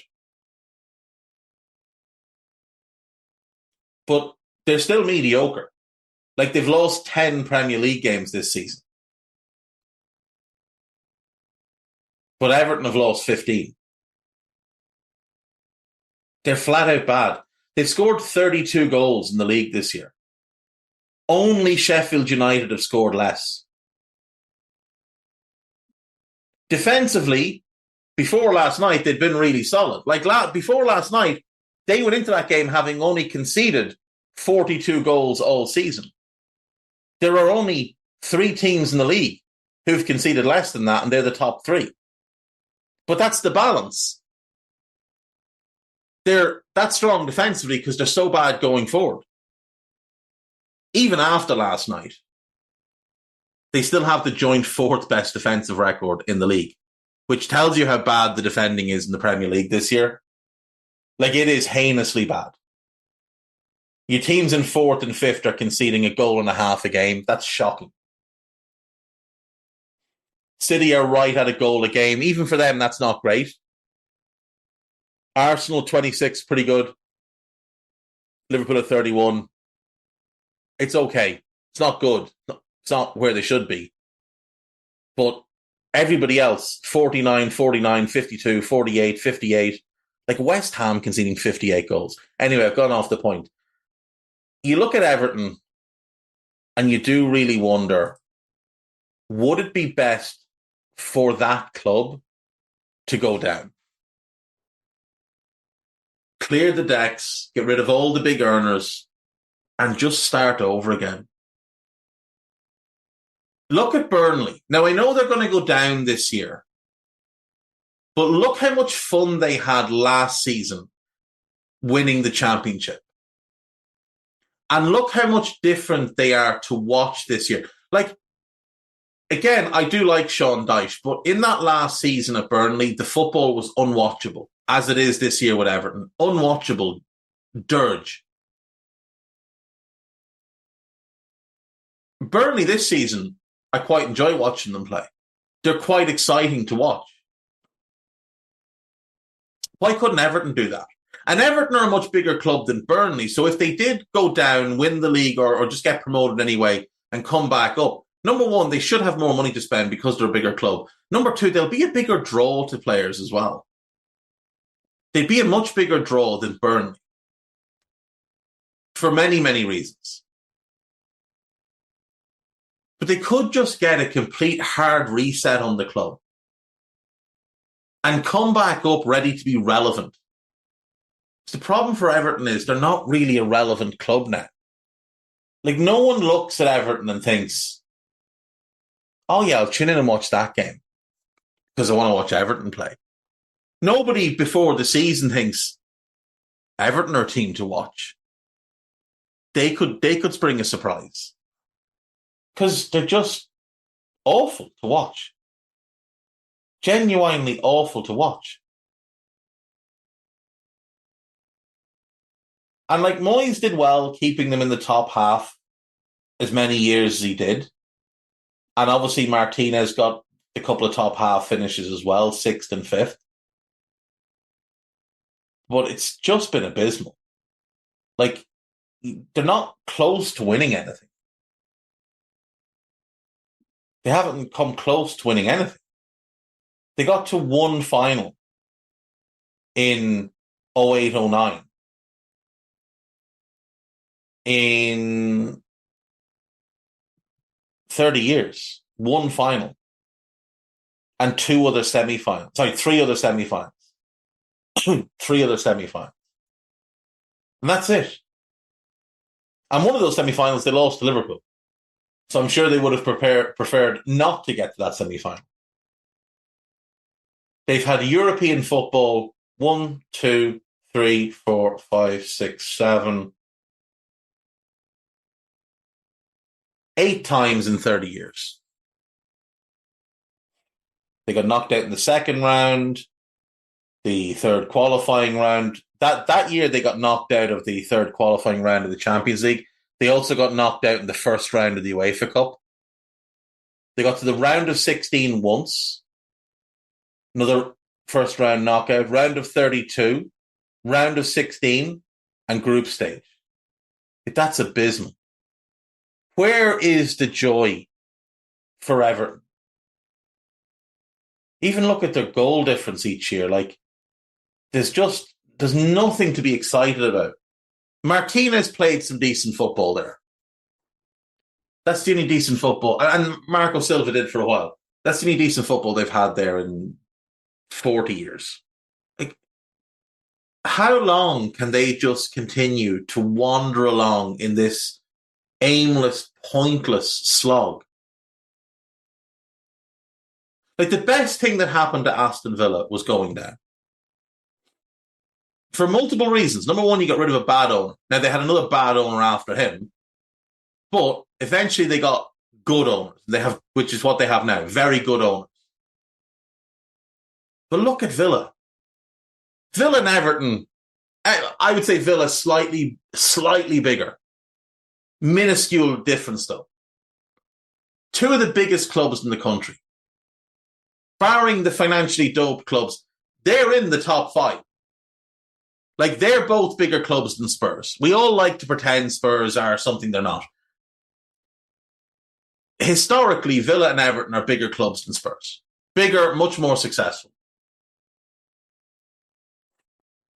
But they're still mediocre. Like, they've lost 10 Premier League games this season. But Everton have lost 15. They're flat out bad. They've scored 32 goals in the league this year. Only Sheffield United have scored less. Defensively, before last night, they'd been really solid. Before last night, they went into that game having only conceded 42 goals all season. There are only 3 teams in the league who've conceded less than that, and they're the top 3. But that's the balance. They're that strong defensively because they're so bad going forward. Even after last night, they still have the joint 4th best defensive record in the league, which tells you how bad the defending is in the Premier League this year. Like, it is heinously bad. Your teams in 4th and 5th are conceding a goal and a half a game. That's shocking. City are right at a goal a game. Even for them, that's not great. Arsenal 26, pretty good. Liverpool at 31. It's okay. It's not good. It's not where they should be. But everybody else, 49, 49, 52, 48, 58. Like West Ham conceding 58 goals. Anyway, I've gone off the point. You look at Everton and you do really wonder, would it be best for that club to go down? Clear the decks, get rid of all the big earners, and just start over again. Look at Burnley. Now, I know they're going to go down this year, but look how much fun they had last season winning the championship. And look how much different they are to watch this year. Like, again, I do like Sean Dyche, but in that last season at Burnley, the football was unwatchable, as it is this year with Everton. Unwatchable dirge. Burnley this season, I quite enjoy watching them play. They're quite exciting to watch. Why couldn't Everton do that? And Everton are a much bigger club than Burnley, so if they did go down, win the league, or just get promoted anyway and come back up, number one, they should have more money to spend because they're a bigger club. Number two, they'll be a bigger draw to players as well. They'd be a much bigger draw than Burnley for many, many reasons. But they could just get a complete hard reset on the club and come back up ready to be relevant. The problem for Everton is they're not really a relevant club now. Like, no one looks at Everton and thinks, oh yeah, I'll tune in and watch that game because I want to watch Everton play. Nobody before the season thinks Everton are a team to watch. They could spring a surprise because they're just awful to watch. Genuinely awful to watch. And like Moyes did well keeping them in the top half as many years as he did. And obviously Martinez got a couple of top half finishes as well, 6th and 5th. But it's just been abysmal. Like, they're not close to winning anything. They haven't come close to winning anything. They got to one final in 08-09. In 30 years, one final and two other semi-finals. Sorry, three other semi-finals. Three other semi-finals. And that's it. And one of those semi-finals, they lost to Liverpool. So I'm sure they would have preferred not to get to that semi-final. They've had European football 1, 2, 3, 4, 5, 6, 7, 8 times in 30 years. They got knocked out in the second round, the third qualifying round. That year, they got knocked out of the third qualifying round of the Champions League. They also got knocked out in the first round of the UEFA Cup. They got to the round of 16 once. Another first round knockout. Round of 32. Round of 16. And group stage. That's abysmal. Where is the joy for Everton? Even look at their goal difference each year. Like, there's nothing to be excited about. Martinez played some decent football there. That's the only decent football. And Marco Silva did for a while. That's the only decent football they've had there in 40 years. Like, how long can they just continue to wander along in this aimless, pointless slog? Like, the best thing that happened to Aston Villa was going down. For multiple reasons. Number one, you got rid of a bad owner. Now, they had another bad owner after him. But eventually they got good owners. Which is what they have now. Very good owners. But look at Villa. Villa and Everton, I would say Villa slightly bigger. Minuscule difference, though. Two of the biggest clubs in the country. Barring the financially doped clubs, they're in the top 5. Like, they're both bigger clubs than Spurs. We all like to pretend Spurs are something they're not. Historically, Villa and Everton are bigger clubs than Spurs. Bigger, much more successful.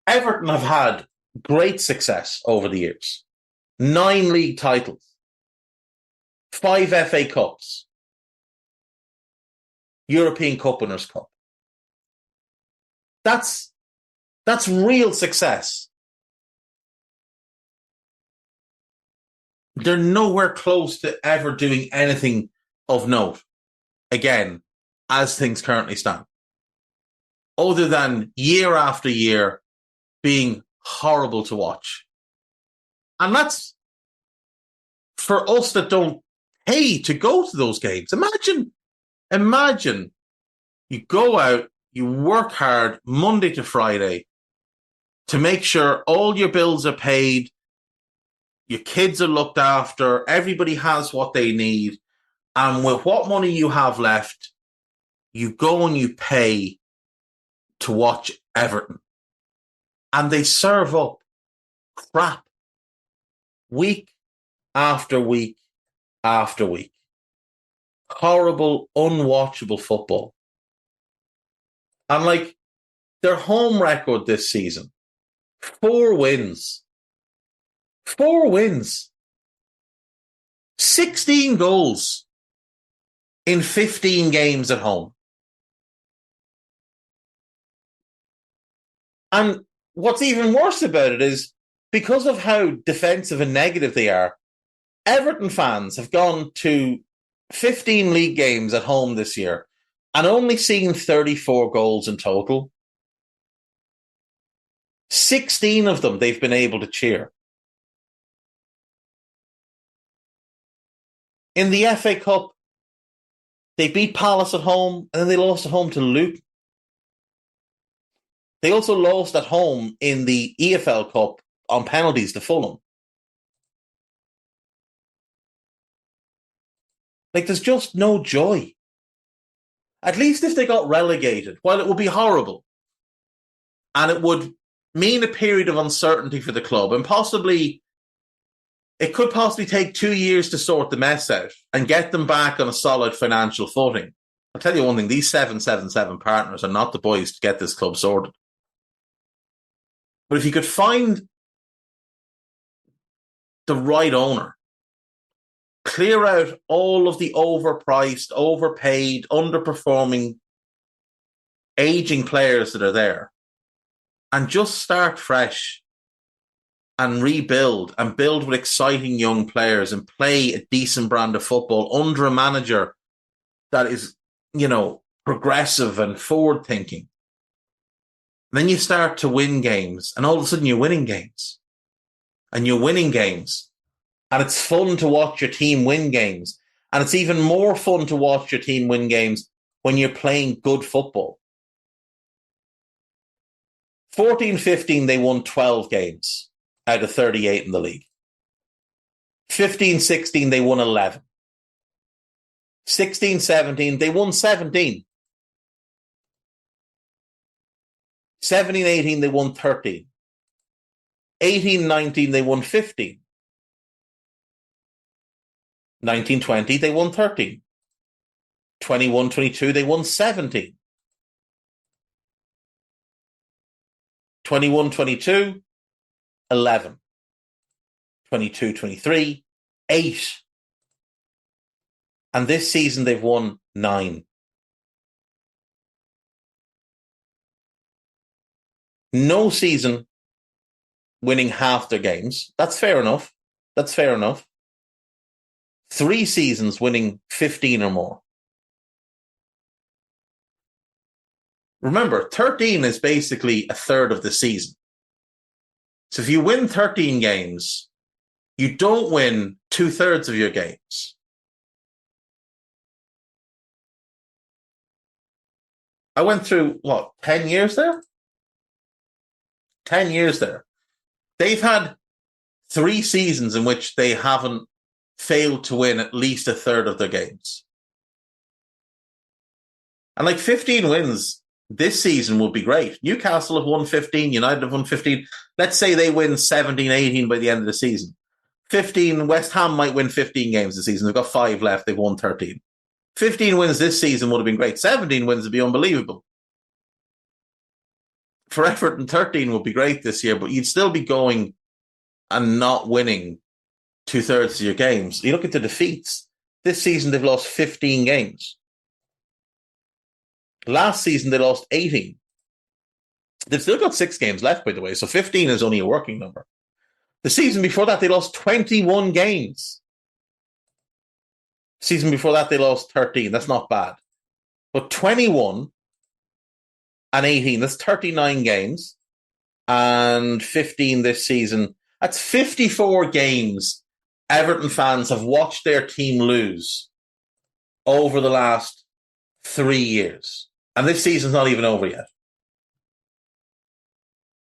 Everton have had great success over the years. 9 league titles. 5 FA Cups. European Cup Winners' Cup. That's real success. They're nowhere close to ever doing anything of note, again, as things currently stand. Other than year after year being horrible to watch. And that's for us that don't pay to go to those games. Imagine you go out, you work hard Monday to Friday to make sure all your bills are paid, your kids are looked after, everybody has what they need, and with what money you have left, you go and you pay to watch Everton. And they serve up crap week after week after week. Horrible, unwatchable football. And like, their home record this season, 4 wins. 4 wins. 16 goals in 15 games at home. And what's even worse about it is, because of how defensive and negative they are, Everton fans have gone to 15 league games at home this year and only seen 34 goals in total. 16 of them they've been able to cheer. In the FA Cup, they beat Palace at home and then they lost at home to Luton. They also lost at home in the EFL Cup on penalties to Fulham. Like, there's just no joy. At least if they got relegated, while it would be horrible, and it would mean a period of uncertainty for the club, and possibly it could possibly take 2 years to sort the mess out and get them back on a solid financial footing. I'll tell you one thing, these 777 partners are not the boys to get this club sorted. But if you could find the right owner, clear out all of the overpriced, overpaid, underperforming, aging players that are there, and just start fresh and rebuild and build with exciting young players and play a decent brand of football under a manager that is, progressive and forward thinking. Then you start to win games, and all of a sudden you're winning games. And you're winning games. And it's fun to watch your team win games. And it's even more fun to watch your team win games when you're playing good football. 14-15, they won 12 games out of 38 in the league. 15-16, they won 11. 16-17, they won 17. 17-18, they won 13. 18-19, they won 15. 19-20, they won 13. 21-22, they won 17. 21-22, 11. 22-23, 8. And this season they've won 9. No season winning half their games. That's fair enough. 3 seasons winning 15 or more. Remember, 13 is basically a third of the season. So if you win 13 games, you don't win 2/3 of your games. I went through, 10 years there? 10 years there. They've had 3 seasons in which they haven't failed to win at least a third of their games. And 15 wins this season would be great. Newcastle have won 15, United have won 15. Let's say they win 17, 18 by the end of the season. 15, West Ham might win 15 games this season. They've got 5 left. They've won 13. 15 wins this season would have been great. 17 wins would be unbelievable. For Everton, 13 would be great this year, but you'd still be going and not winning 2/3 of your games. You look at the defeats. This season, they've lost 15 games. Last season, they lost 18. They've still got 6 games left, by the way, so 15 is only a working number. The season before that, they lost 21 games. Season before that, they lost 13. That's not bad. But 21 and 18, that's 39 games. And 15 this season. That's 54 games Everton fans have watched their team lose over the last 3 years. And this season's not even over yet.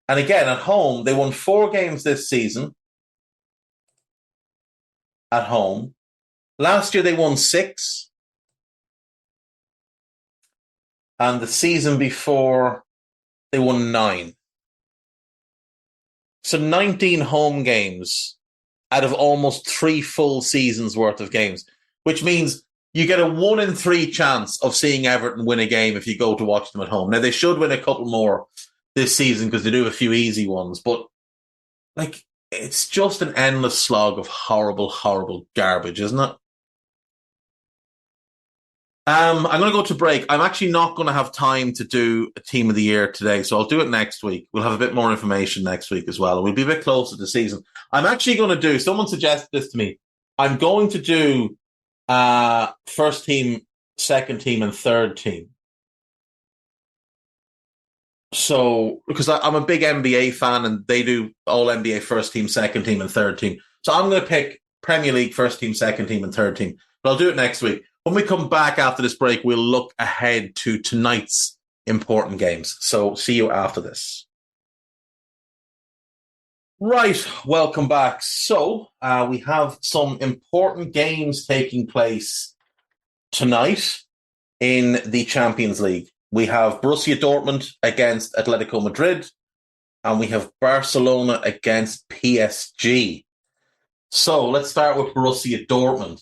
And again, at home, they won 4 games this season. At home. Last year, they won 6. And the season before, they won 9. So 19 home games out of almost 3 full seasons worth of games, which means you get a 1 in 3 chance of seeing Everton win a game if you go to watch them at home. Now, they should win a couple more this season because they do have a few easy ones, but it's just an endless slog of horrible, horrible garbage, isn't it? I'm going to go to break. I'm actually not going to have time to do a team of the year today, so I'll do it next week. We'll have a bit more information next week as well, and we'll be a bit closer to the season. I'm actually going to do, someone suggested this to me, I'm going to do first team, second team, and third team. So, because I'm a big NBA fan, and they do all NBA first team, second team, and third team. So I'm going to pick Premier League first team, second team, and third team. But I'll do it next week. When we come back after this break, we'll look ahead to tonight's important games. So see you after this. Right, welcome back. So we have some important games taking place tonight in the Champions League. We have Borussia Dortmund against Atletico Madrid, and we have Barcelona against PSG. So let's start with Borussia Dortmund.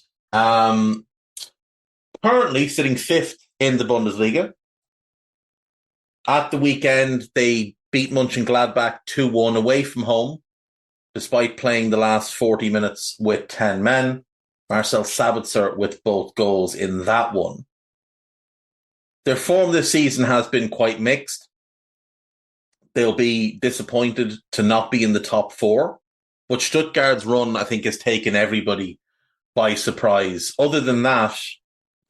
Currently sitting fifth in the Bundesliga. At the weekend, they beat Mönchengladbach 2-1 away from home, despite playing the last 40 minutes with 10 men. Marcel Sabitzer with both goals in that one. Their form this season has been quite mixed. They'll be disappointed to not be in the top four, but Stuttgart's run, I think, has taken everybody by surprise. Other than that,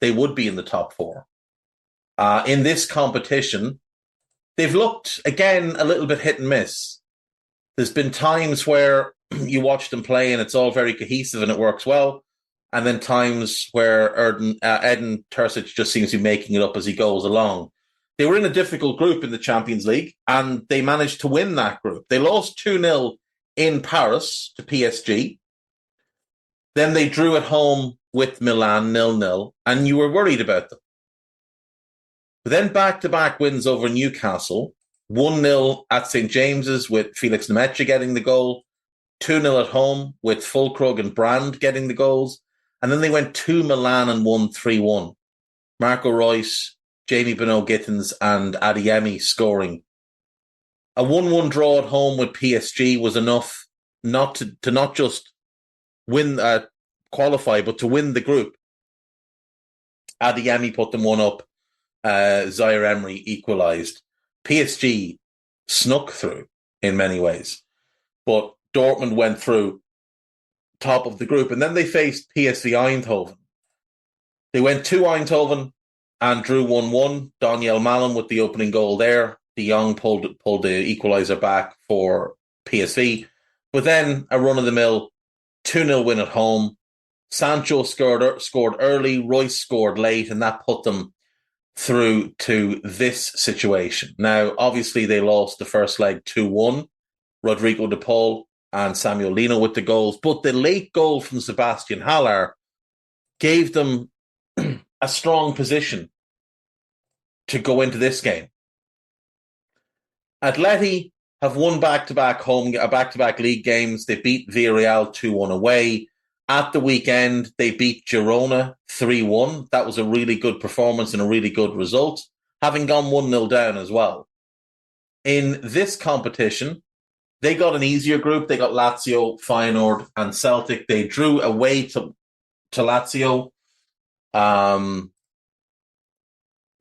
they would be in the top four. In this competition, they've looked, again, a little bit hit and miss. There's been times where you watch them play and it's all very cohesive and it works well. And then times where Edin Terzic just seems to be making it up as he goes along. They were in a difficult group in the Champions League and they managed to win that group. They lost 2-0 in Paris to PSG. Then they drew at home with Milan 0-0 and you were worried about them. But then back-to-back wins over Newcastle, 1-0 at St. James's with Felix Nemecha getting the goal, 2-0 at home with Fulkrug and Brand getting the goals, and then they went to Milan and won 3-1. Marco Reus, Jamie Bino-Gittins and Adeyemi scoring. A 1-1 draw at home with PSG was enough not to not just win, qualify, but to win the group. Adeyemi put them one up. Zaire Emery equalised. PSG snuck through in many ways, but Dortmund went through top of the group, and then they faced PSV Eindhoven. They went to Eindhoven and drew 1-1. Daniel Malin with the opening goal there. De Jong pulled the equaliser back for PSV, but then a run-of-the-mill 2-0 win at home. Sancho scored early, Royce scored late, and that put them through to this situation. Now, obviously, they lost the first leg 2-1. Rodrigo de Paul and Samuel Lino with the goals, but the late goal from Sebastian Haller gave them a strong position to go into this game. Atleti have won back-to-back league games. They beat Villarreal 2-1 away. At the weekend, they beat Girona 3-1. That was a really good performance and a really good result, having gone 1-0 down as well. In this competition, they got an easier group. They got Lazio, Feyenoord, and Celtic. They drew away to Lazio.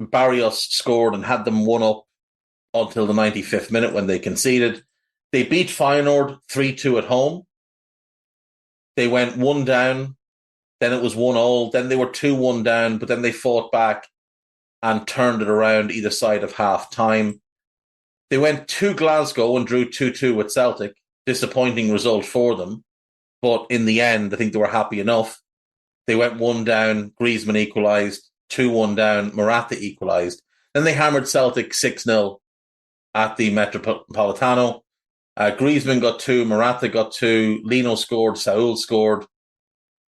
Barrios scored and had them 1-up until the 95th minute when they conceded. They beat Feyenoord 3-2 at home. They went 1 down, then it was 1-1, then they were 2-1 down, but then they fought back and turned it around either side of half-time. They went to Glasgow and drew 2-2 with Celtic. Disappointing result for them, but in the end, I think they were happy enough. They went 1 down, Griezmann equalised, 2-1 down, Morata equalised. Then they hammered Celtic 6-0 at the Metropolitano. Griezmann got 2, Morata got 2, Lino scored, Saul scored.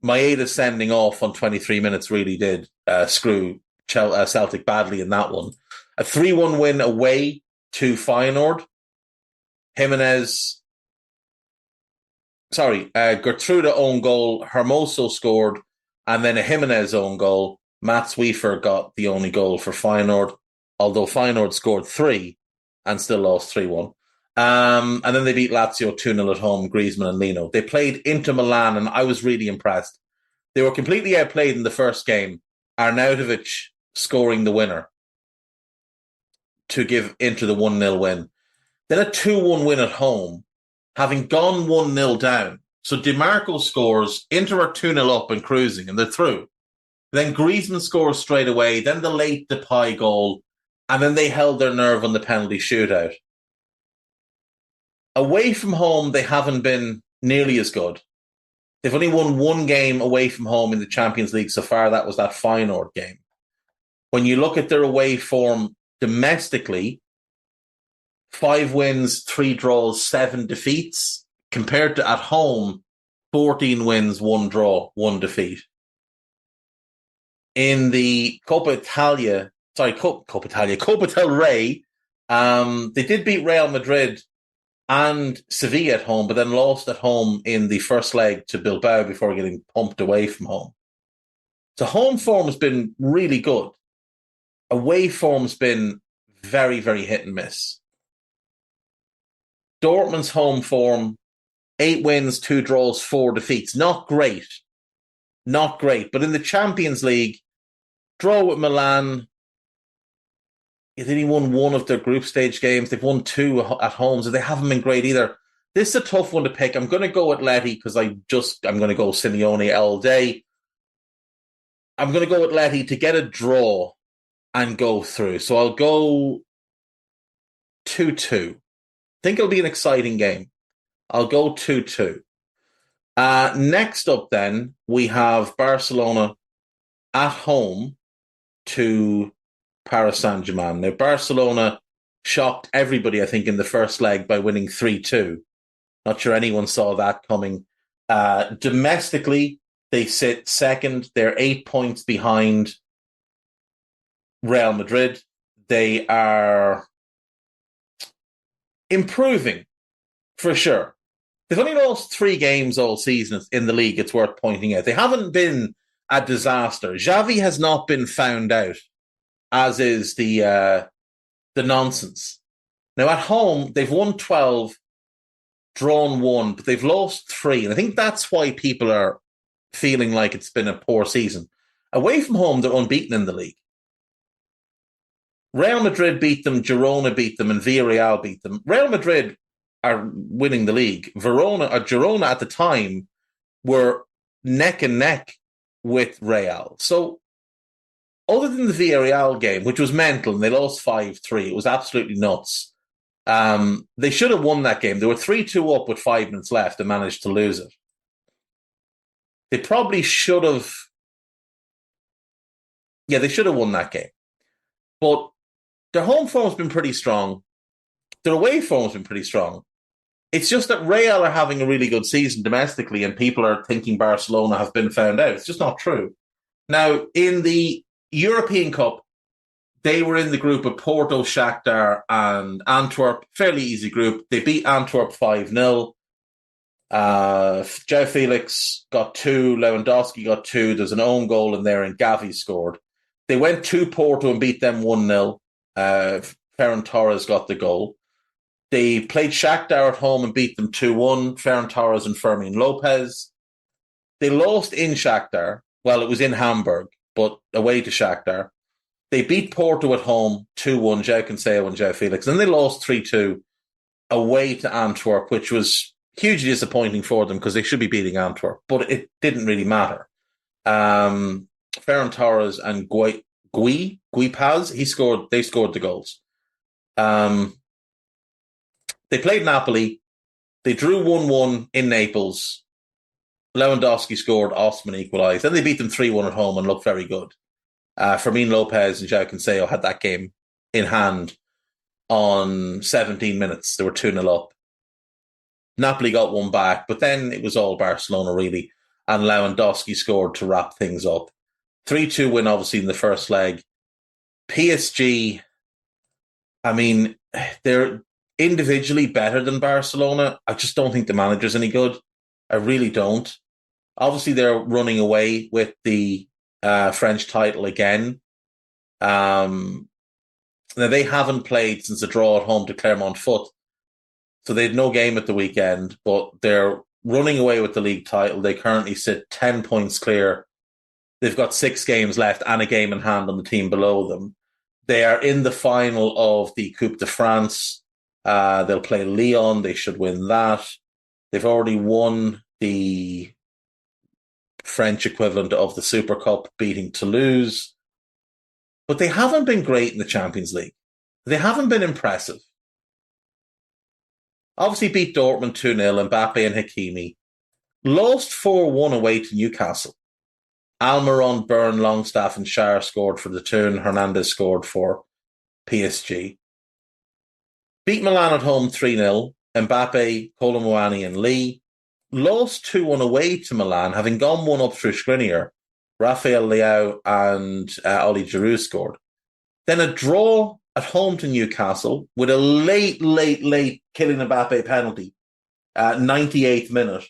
Maeda sending off on 23 minutes really did screw Celtic badly in that one. A 3-1 win away to Feyenoord. Gertruda own goal, Hermoso scored, and then a Jimenez own goal. Mats Wiefer got the only goal for Feyenoord, although Feyenoord scored 3 and still lost 3-1. And then they beat Lazio 2-0 at home, Griezmann and Lino. They played Inter Milan, and I was really impressed. They were completely outplayed in the first game. Arnautovic scoring the winner to give Inter the 1-0 win. Then a 2-1 win at home, having gone 1-0 down. So DiMarco scores, Inter are 2-0 up and cruising, and they're through. Then Griezmann scores straight away, then the late Depay goal, and then they held their nerve on the penalty shootout. Away from home, they haven't been nearly as good. They've only won 1 game away from home in the Champions League so far. That was that Feyenoord game. When you look at their away form domestically, 5 wins, 3 draws, 7 defeats, compared to at home, 14 wins, 1 draw, 1 defeat. In the Copa del Rey, they did beat Real Madrid and Sevilla at home, but then lost at home in the first leg to Bilbao before getting pumped away from home. So home form has been really good. Away form's been very, very hit and miss. Dortmund's home form, 8 wins, 2 draws, 4 defeats. Not great. Not great. But in the Champions League, draw with Milan. They only won 1 of their group stage games. They've won 2 at home, so they haven't been great either. This is a tough one to pick. I'm going to go Atleti because I'm going to go Simeone all day. I'm going to go Atleti to get a draw and go through. So I'll go 2-2. I think it'll be an exciting game. I'll go 2-2. Next up then, we have Barcelona at home to Paris Saint-Germain. Now, Barcelona shocked everybody, I think, in the first leg by winning 3-2. Not sure anyone saw that coming. Domestically, they sit second. They're 8 points behind Real Madrid. They are improving, for sure. They've only lost 3 games all season in the league, it's worth pointing out. They haven't been a disaster. Xavi has not been found out, as is the nonsense. Now, at home, they've won 12, drawn 1, but they've lost 3. And I think that's why people are feeling like it's been a poor season. Away from home, they're unbeaten in the league. Real Madrid beat them, Girona beat them, and Villarreal beat them. Real Madrid are winning the league. Girona at the time were neck and neck with Real. So, other than the Villarreal game, which was mental, and they lost 5-3, it was absolutely nuts. They should have won that game. They were 3-2 up with 5 minutes left and managed to lose it. They probably should have... Yeah, they should have won that game. But their home form's been pretty strong. Their away form's been pretty strong. It's just that Real are having a really good season domestically and people are thinking Barcelona have been found out. It's just not true. Now, in the European Cup, they were in the group of Porto, Shakhtar and Antwerp. Fairly easy group. They beat Antwerp 5-0. João Felix got 2. Lewandowski got 2. There's an own goal in there and Gavi scored. They went to Porto and beat them 1-0. Ferran Torres got the goal. They played Shakhtar at home and beat them 2-1. Ferran Torres and Fermin Lopez. They lost in Shakhtar. Well, it was in Hamburg, but away to Shakhtar. They beat Porto at home 2-1, João Cancelo and João Felix. And they lost 3-2 away to Antwerp, which was hugely disappointing for them because they should be beating Antwerp. But it didn't really matter. Ferran Torres and Guipaz, they scored the goals. They played Napoli. They drew 1-1 in Naples. Lewandowski scored, Osman equalised. Then they beat them 3-1 at home and looked very good. Fermin Lopez and João Cancelo had that game in hand on 17 minutes. They were 2-0 up. Napoli got one back, but then it was all Barcelona, really. And Lewandowski scored to wrap things up. 3-2 win, obviously, in the first leg. PSG, I mean, they're individually better than Barcelona. I just don't think the manager's any good. I really don't. Obviously, they're running away with the French title again. Now, they haven't played since the draw at home to Clermont Foot. So they had no game at the weekend, but they're running away with the league title. They currently sit 10 points clear. They've got 6 games left and a game in hand on the team below them. They are in the final of the Coupe de France. They'll play Lyon. They should win that. They've already won the French equivalent of the Super Cup, beating Toulouse. But they haven't been great in the Champions League. They haven't been impressive. Obviously beat Dortmund 2-0, Mbappe and Hakimi. Lost 4-1 away to Newcastle. Almiron, Byrne, Longstaff and Schär scored for the Toon. Hernandez scored for PSG. Beat Milan at home 3-0. Mbappe, Kolo Muani and Lee. Lost 2-1 away to Milan, having gone 1 up through Skriniar. Rafael Leao and Oli Giroud scored. Then a draw at home to Newcastle with a late Kylian Mbappe penalty at 98th minute,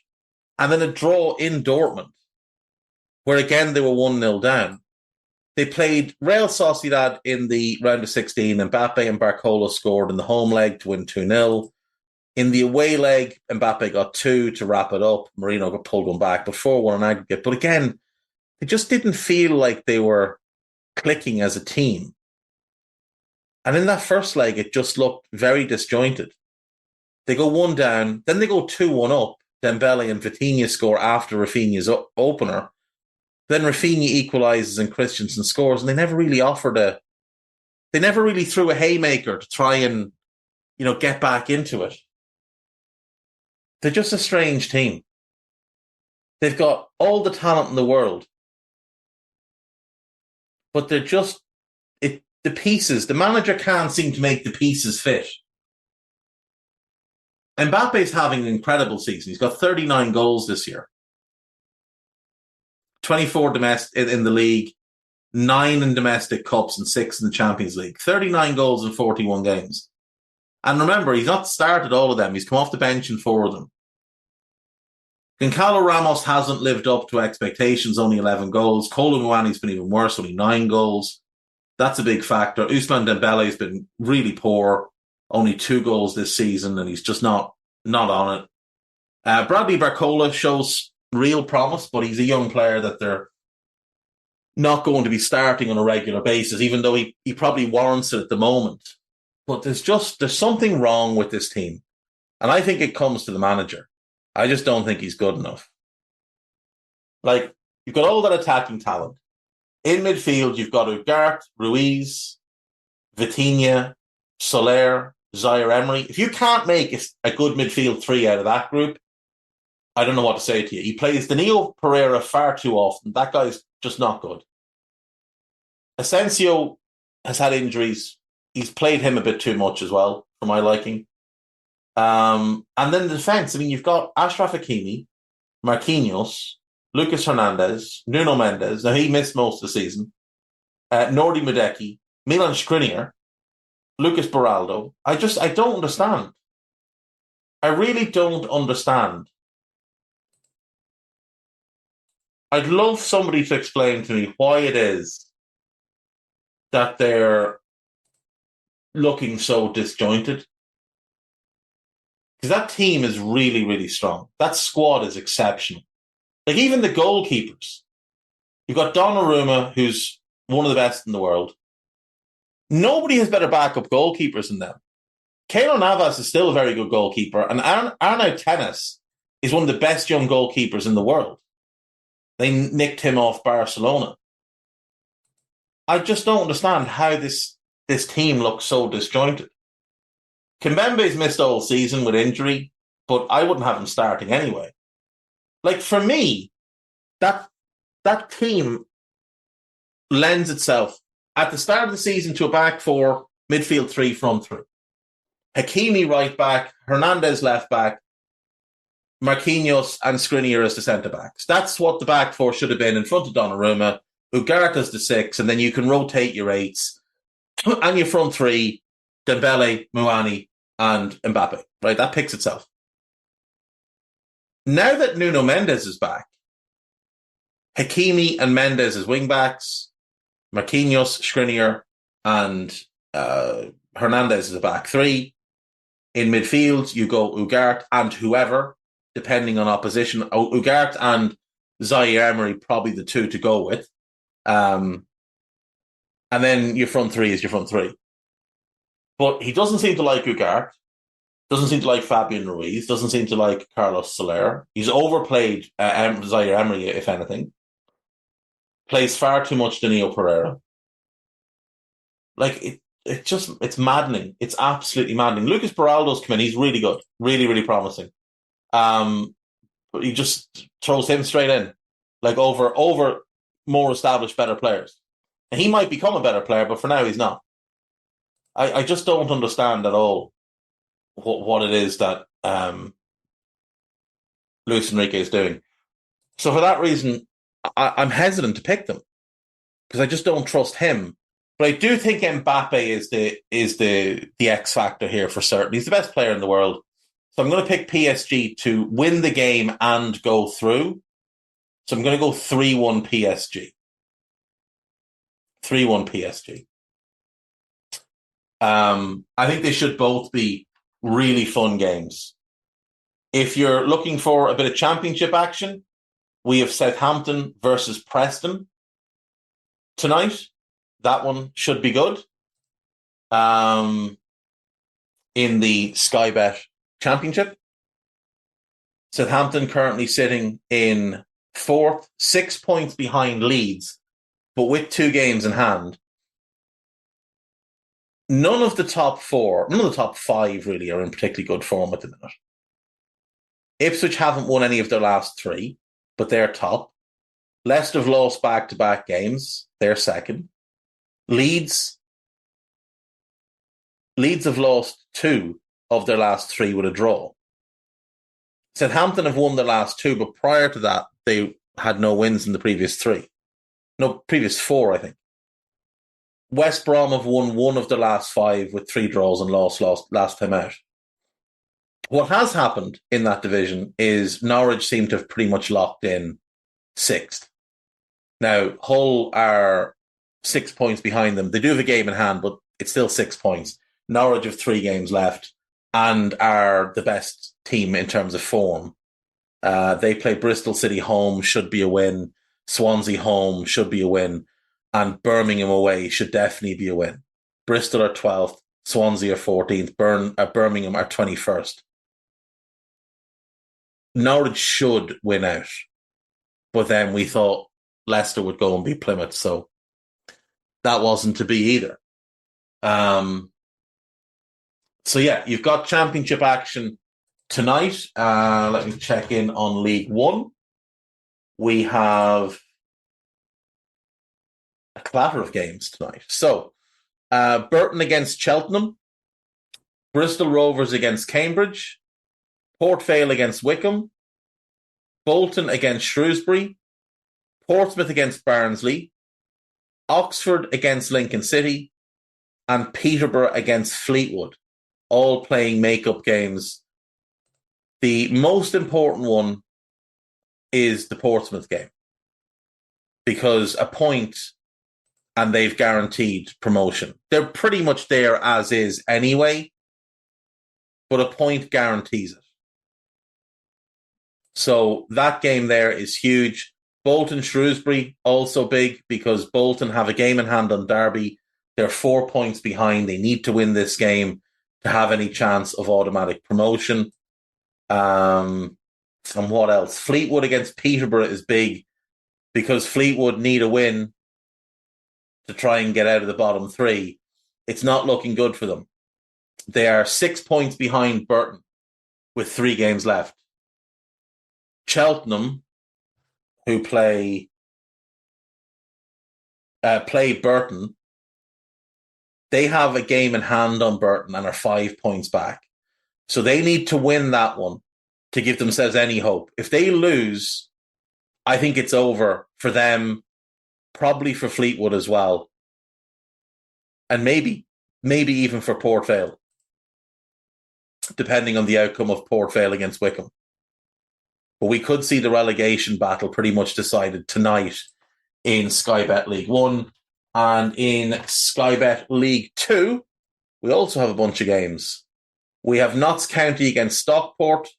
and then a draw in Dortmund, where again they were 1-0 down. They played Real Sociedad in the round of 16. Mbappe and Barcola scored in the home leg to win 2-0. In the away leg, Mbappe got 2 to wrap it up. Marino got pulled one back, but 4-1 on aggregate. But again, it just didn't feel like they were clicking as a team. And in that first leg, it just looked very disjointed. They go 1 down, then they go 2-1 up. Dembele and Vitinha score after Rafinha's opener. Then Rafinha equalises and Christensen scores, and they never really they never really threw a haymaker to try and, get back into it. They're just a strange team. They've got all the talent in the world, but they're just the pieces. The manager can't seem to make the pieces fit. Mbappe's having an incredible season. He's got 39 goals this year. 24 domestic in the league, 9 in domestic cups and 6 in the Champions League. 39 goals in 41 games. And remember, he's not started all of them. He's come off the bench in 4 of them. Goncalo Ramos hasn't lived up to expectations, only 11 goals. Kolo Muani's been even worse, only 9 goals. That's a big factor. Ousmane Dembele's been really poor, only 2 goals this season, and he's just not on it. Bradley Barcola shows real promise, but he's a young player that they're not going to be starting on a regular basis, even though he probably warrants it at the moment. But there's something wrong with this team. And I think it comes to the manager. I just don't think he's good enough. Like, you've got all that attacking talent. In midfield, you've got Ugarte, Ruiz, Vitinha, Soler, Zaire Emery. If you can't make a good midfield 3 out of that group, I don't know what to say to you. He plays Danilo Pereira far too often. That guy's just not good. Asensio has had injuries. He's played him a bit too much as well, for my liking. And then the defence. I mean, you've got Achraf Hakimi, Marquinhos, Lucas Hernandez, Nuno Mendes. Now, he missed most of the season. Nordi Madeki, Milan Skriniar, Lucas Beraldo. I don't understand. I really don't understand. I'd love somebody to explain to me why it is that they're looking so disjointed. Because that team is really, really strong. That squad is exceptional. Like, even the goalkeepers. You've got Donnarumma, who's one of the best in the world. Nobody has better backup goalkeepers than them. Keylor Navas is still a very good goalkeeper, and Arnaud Tenas is one of the best young goalkeepers in the world. They nicked him off Barcelona. I just don't understand how this team looks so disjointed. Kimpembe's missed all season with injury, but I wouldn't have him starting anyway. Like, for me, that team lends itself at the start of the season to a back 4, midfield 3, front 3. Hakimi right back, Hernandez left back, Marquinhos and Skriniar as the centre-backs. That's what the back 4 should have been in front of Donnarumma, Ugarte as the 6, and then you can rotate your 8s. And your front 3, Dembele, Muani, and Mbappe. Right, that picks itself. Now that Nuno Mendes is back, Hakimi and Mendes as wing-backs, Marquinhos, Skriniar, and Hernandez is a back 3. In midfield, you go Ugarte and whoever, depending on opposition. Ugarte and Zaire Emery, probably the 2 to go with. And then your front 3 is your front 3. But he doesn't seem to like Ugarte, doesn't seem to like Fabian Ruiz, doesn't seem to like Carlos Soler. He's overplayed Zaire Emery, if anything. Plays far too much Danilo Pereira. Like, it's maddening. It's absolutely maddening. Lucas Beraldo's come in. He's really good. Really, really promising. But he just throws him straight in. Like, over more established, better players. And he might become a better player, but for now he's not. I just don't understand at all what it is that Luis Enrique is doing. So for that reason, I'm hesitant to pick them because I just don't trust him But I do think Mbappe is the X factor here for certain. He's the best player in the world. So I'm going to pick PSG to win the game and go through. So I'm going to go 3-1 PSG. 3-1 PSG. I think they should both be really fun games. If you're looking for a bit of championship action, we have Southampton versus Preston tonight. That one should be good. In the Sky Bet Championship. Southampton currently sitting in fourth, 6 points behind Leeds, but with 2 games in hand. None of the top 5 really are in particularly good form at the minute. Ipswich haven't won any of their last 3, but they're top. Leicester have lost back-to-back games. They're second. Leeds have lost 2 of their last 3 with a draw. Southampton have won their last 2, but prior to that, they had no wins in the previous 3. No, previous 4, I think. West Brom have won 1 of the last 5 with 3 draws and lost last time out. What has happened in that division is Norwich seem to have pretty much locked in 6th. Now, Hull are 6 points behind them. They do have a game in hand, but it's still 6 points. Norwich have 3 games left and are the best team in terms of form. They play Bristol City home, should be a win. Swansea home should be a win. And Birmingham away should definitely be a win. Bristol are 12th, Swansea are 14th, Birmingham are 21st. Norwich should win out. But then we thought Leicester would go and beat Plymouth, so that wasn't to be either. So yeah, you've got championship action tonight. Let me check in on League One. We have a clatter of games tonight. So Burton against Cheltenham, Bristol Rovers against Cambridge, Port Vale against Wickham, Bolton against Shrewsbury, Portsmouth against Barnsley, Oxford against Lincoln City, and Peterborough against Fleetwood, all playing make-up games. The most important one is the Portsmouth game, because a point and they've guaranteed promotion. They're pretty much there as is anyway, but a point guarantees it. So that game there is huge. Bolton Shrewsbury, also big, because Bolton have a game in hand on Derby. They're 4 points behind. They need to win this game to have any chance of automatic promotion. And what else? Fleetwood against Peterborough is big, because Fleetwood need a win to try and get out of the bottom 3. It's not looking good for them. They are 6 points behind Burton with 3 games left. Cheltenham, who play Burton, they have a game in hand on Burton and are 5 points back. So they need to win that one to give themselves any hope. If they lose, I think it's over for them, probably for Fleetwood as well. And maybe even for Port Vale, depending on the outcome of Port Vale against Wickham. But we could see the relegation battle pretty much decided tonight in Sky Bet League 1. And in Sky Bet League 2, we also have a bunch of games. We have Notts County against Stockport,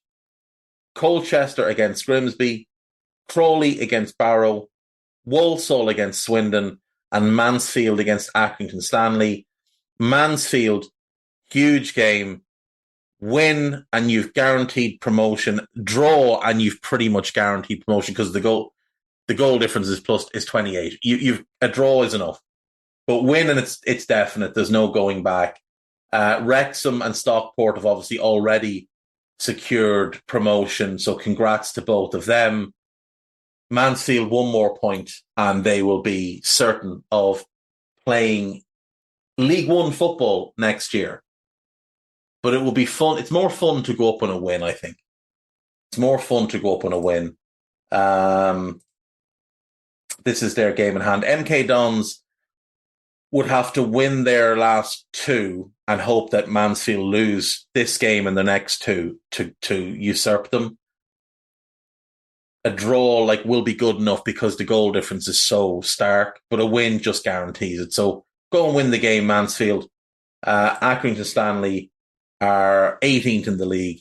Colchester against Grimsby, Crawley against Barrow, Walsall against Swindon, and Mansfield against Accrington Stanley. Mansfield, huge game. Win and you've guaranteed promotion. Draw and you've pretty much guaranteed promotion, because the goal difference is 28. You've a draw is enough, but win and it's definite. There's no going back. Wrexham and Stockport have obviously already secured promotion, so congrats to both of them. Mansfield 1 more point and they will be certain of playing League One football next year. But it will be fun. It's more fun to go up on a win, I think. It's more fun to go up on a win. This is their game in hand. MK Dons would have to win their last two and hope that Mansfield lose this game and the next two to usurp them. A draw will be good enough because the goal difference is so stark, but a win just guarantees it. So go and win the game, Mansfield. Accrington Stanley are 18th in the league.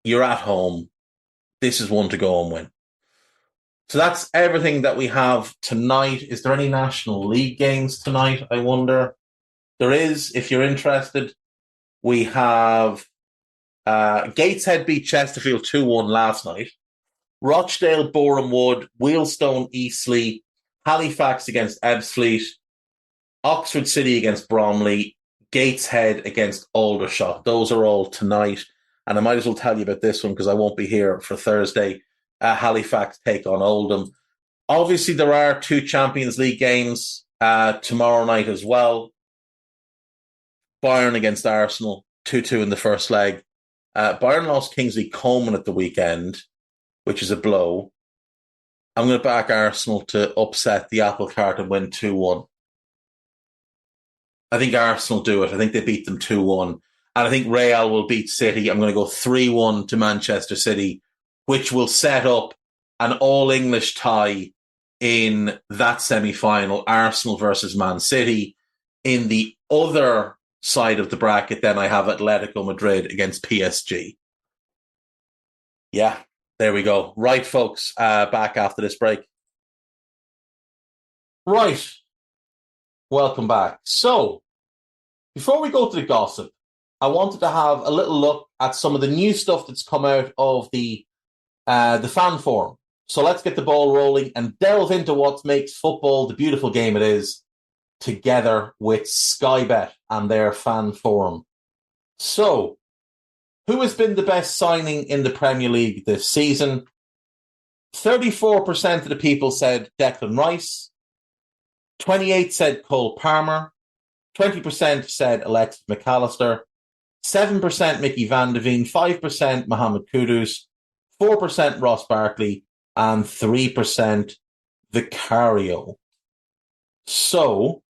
You're at home. This is one to go and win. So that's everything that we have tonight. Is there any National League games tonight, I wonder? There is, if you're interested. We have Gateshead beat Chesterfield 2-1 last night. Rochdale, Boreham Wood, Wealdstone, Eastleigh, Halifax against Ebbsfleet, Oxford City against Bromley, Gateshead against Aldershot. Those are all tonight. And I might as well tell you about this one because I won't be here for Thursday. Halifax take on Oldham. Obviously, there are two Champions League games tomorrow night as well. Bayern against Arsenal, 2-2 in the first leg. Bayern lost Kingsley Coman at the weekend, which is a blow. I'm going to back Arsenal to upset the apple cart and win 2-1. I think Arsenal do it. I think they beat them 2-1. And I think Real will beat City. I'm going to go 3-1 to Manchester City, which will set up an all-English tie in that semi-final, Arsenal versus Man City. In the other side of the bracket, then I have Atletico Madrid against PSG. Yeah, there we go. Right, folks, back after this break. Right. Welcome back. So, before we go to the gossip, I wanted to have a little look at some of the new stuff that's come out of the fan forum. So let's get the ball rolling and delve into what makes football the beautiful game it is, together with Sky Bet and their fan forum. So, who has been the best signing in the Premier League this season? 34% of the people said Declan Rice. 28% said Cole Palmer. 20% said Alexis McAllister. 7% Mickey van de Ven. 5% Mohamed Kudus. 4% Ross Barkley. And 3% Vicario. So,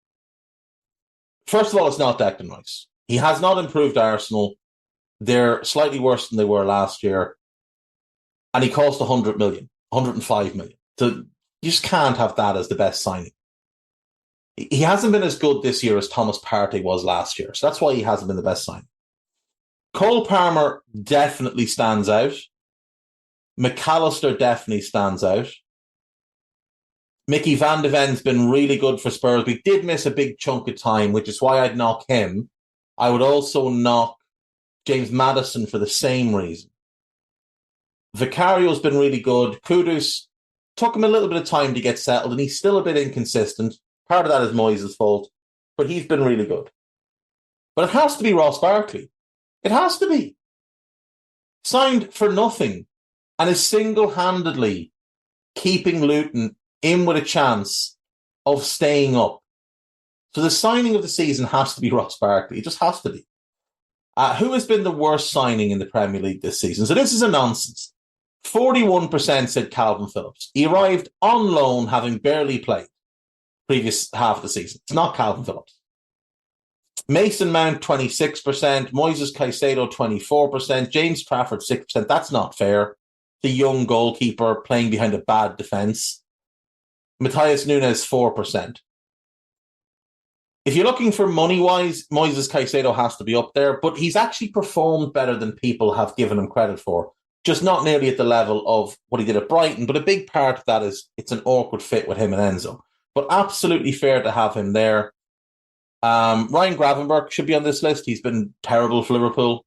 first of all, it's not Declan Rice. He has not improved Arsenal. They're slightly worse than they were last year. And he cost 100 million, 105 million. So you just can't have that as the best signing. He hasn't been as good this year as Thomas Partey was last year. So that's why he hasn't been the best signing. Cole Palmer definitely stands out. McAllister definitely stands out. Mickey van de Ven's been really good for Spurs. We did miss a big chunk of time, which is why I'd knock him. I would also knock James Maddison for the same reason. Vicario's been really good. Kudus took him a little bit of time to get settled, and he's still a bit inconsistent. Part of that is Moyes' fault, but he's been really good. But it has to be Ross Barkley. It has to be. Signed for nothing and is single-handedly keeping Luton in with a chance of staying up. So the signing of the season has to be Ross Barkley. It just has to be. Who has been the worst signing in the Premier League this season? So this is a nonsense. 41% said Calvin Phillips. He arrived on loan, having barely played previous half of the season. It's not Calvin Phillips. Mason Mount, 26%. Moises Caicedo, 24%. James Trafford, 6%. That's not fair. The young goalkeeper playing behind a bad defence. Matthias Nunes, 4%. If you're looking for money-wise, Moises Caicedo has to be up there, but he's actually performed better than people have given him credit for. Just not nearly at the level of what he did at Brighton, but a big part of that is it's an awkward fit with him and Enzo. But absolutely fair to have him there. Ryan Gravenberch should be on this list. He's been terrible for Liverpool.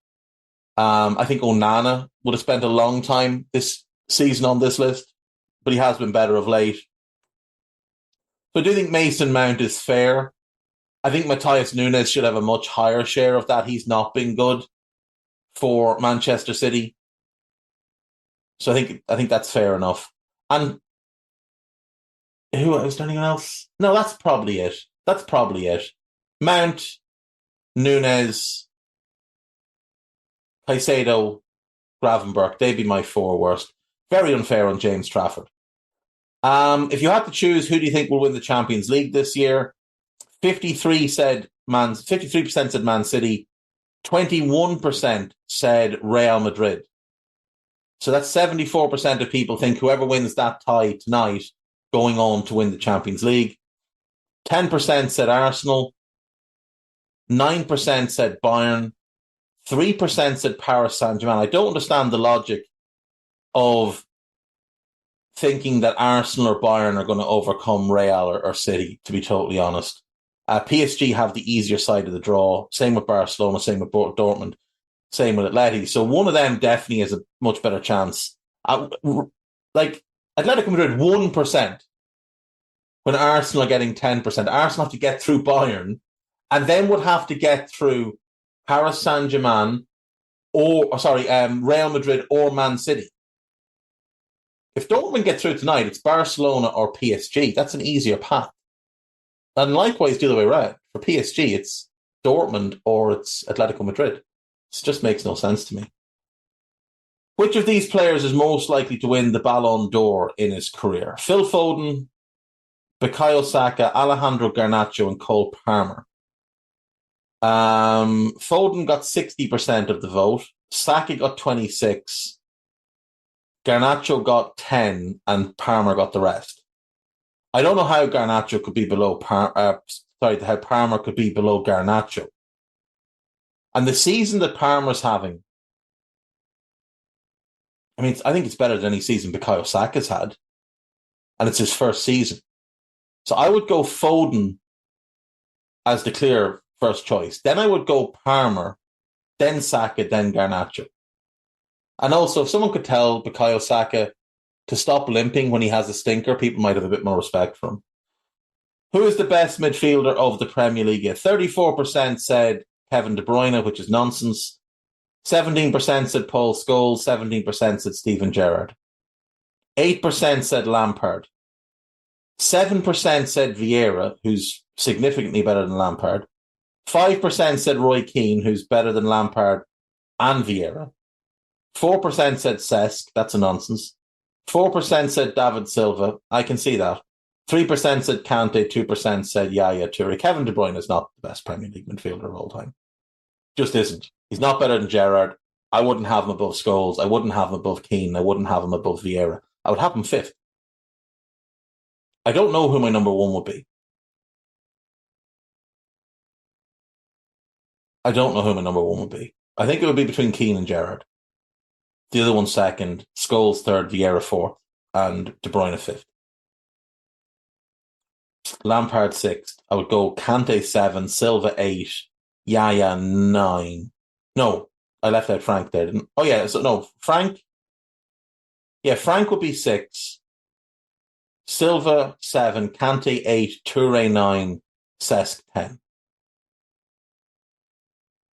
I think Onana would have spent a long time this season on this list, but he has been better of late. So I do think Mason Mount is fair. I think Matthias Nunes should have a much higher share of that. He's not been good for Manchester City. So I think that's fair enough. And is there anyone else? No, that's probably it. Mount, Nunes, Caicedo, Gravenberch, they'd be my four worst. Very unfair on James Trafford. If you had to choose, who do you think will win the Champions League this year? 53% said Man City, 21% said Real Madrid. So that's 74% of people think whoever wins that tie tonight going on to win the Champions League. 10% said Arsenal, 9% said Bayern, 3% said Paris Saint-Germain. I don't understand the logic of thinking that Arsenal or Bayern are going to overcome Real or City, to be totally honest. PSG have the easier side of the draw. Same with Barcelona, same with Dortmund, same with Atleti. So one of them definitely has a much better chance. Like Atletico Madrid, 1%, when Arsenal are getting 10%. Arsenal have to get through Bayern and then would have to get through Paris Saint-Germain Real Madrid or Man City. If Dortmund get through tonight, it's Barcelona or PSG. That's an easier path. And likewise, the other way around. For PSG, it's Dortmund or it's Atletico Madrid. It just makes no sense to me. Which of these players is most likely to win the Ballon d'Or in his career? Phil Foden, Bukayo Saka, Alejandro Garnacho, and Cole Palmer. Foden got 60% of the vote. Saka got 26%. Garnacho got 10%, and Palmer got the rest. I don't know how Garnacho could be below how Palmer could be below Garnacho. And the season that Palmer's having, I mean, I think it's better than any season Bukayo Saka's had. And it's his first season. So I would go Foden as the clear first choice. Then I would go Palmer, then Saka, then Garnacho. And also, if someone could tell Bukayo Saka to stop limping when he has a stinker, people might have a bit more respect for him. Who is the best midfielder of the Premier League? 34% said Kevin De Bruyne, which is nonsense. 17% said Paul Scholes. 17% said Steven Gerrard. 8% said Lampard. 7% said Vieira, who's significantly better than Lampard. 5% said Roy Keane, who's better than Lampard and Vieira. 4% said Cesc. That's a nonsense. 4% said David Silva. I can see that. 3% said Kante. 2% said Yaya Toure. Kevin De Bruyne is not the best Premier League midfielder of all time. Just isn't. He's not better than Gerrard. I wouldn't have him above Scholes. I wouldn't have him above Keane. I wouldn't have him above Vieira. I would have him fifth. I don't know who my number one would be. I don't know who my number one would be. I think it would be between Keane and Gerrard. The other one second, Scholes third, Vieira fourth, and De Bruyne fifth. Lampard sixth. I would go Kante 7, Silva 8, Yaya 9. No, I left out Frank there, didn't I? Oh, yeah, so no, Frank. Yeah, Frank would be 6. Silva 7, Kante 8, Toure 9, Cesc 10.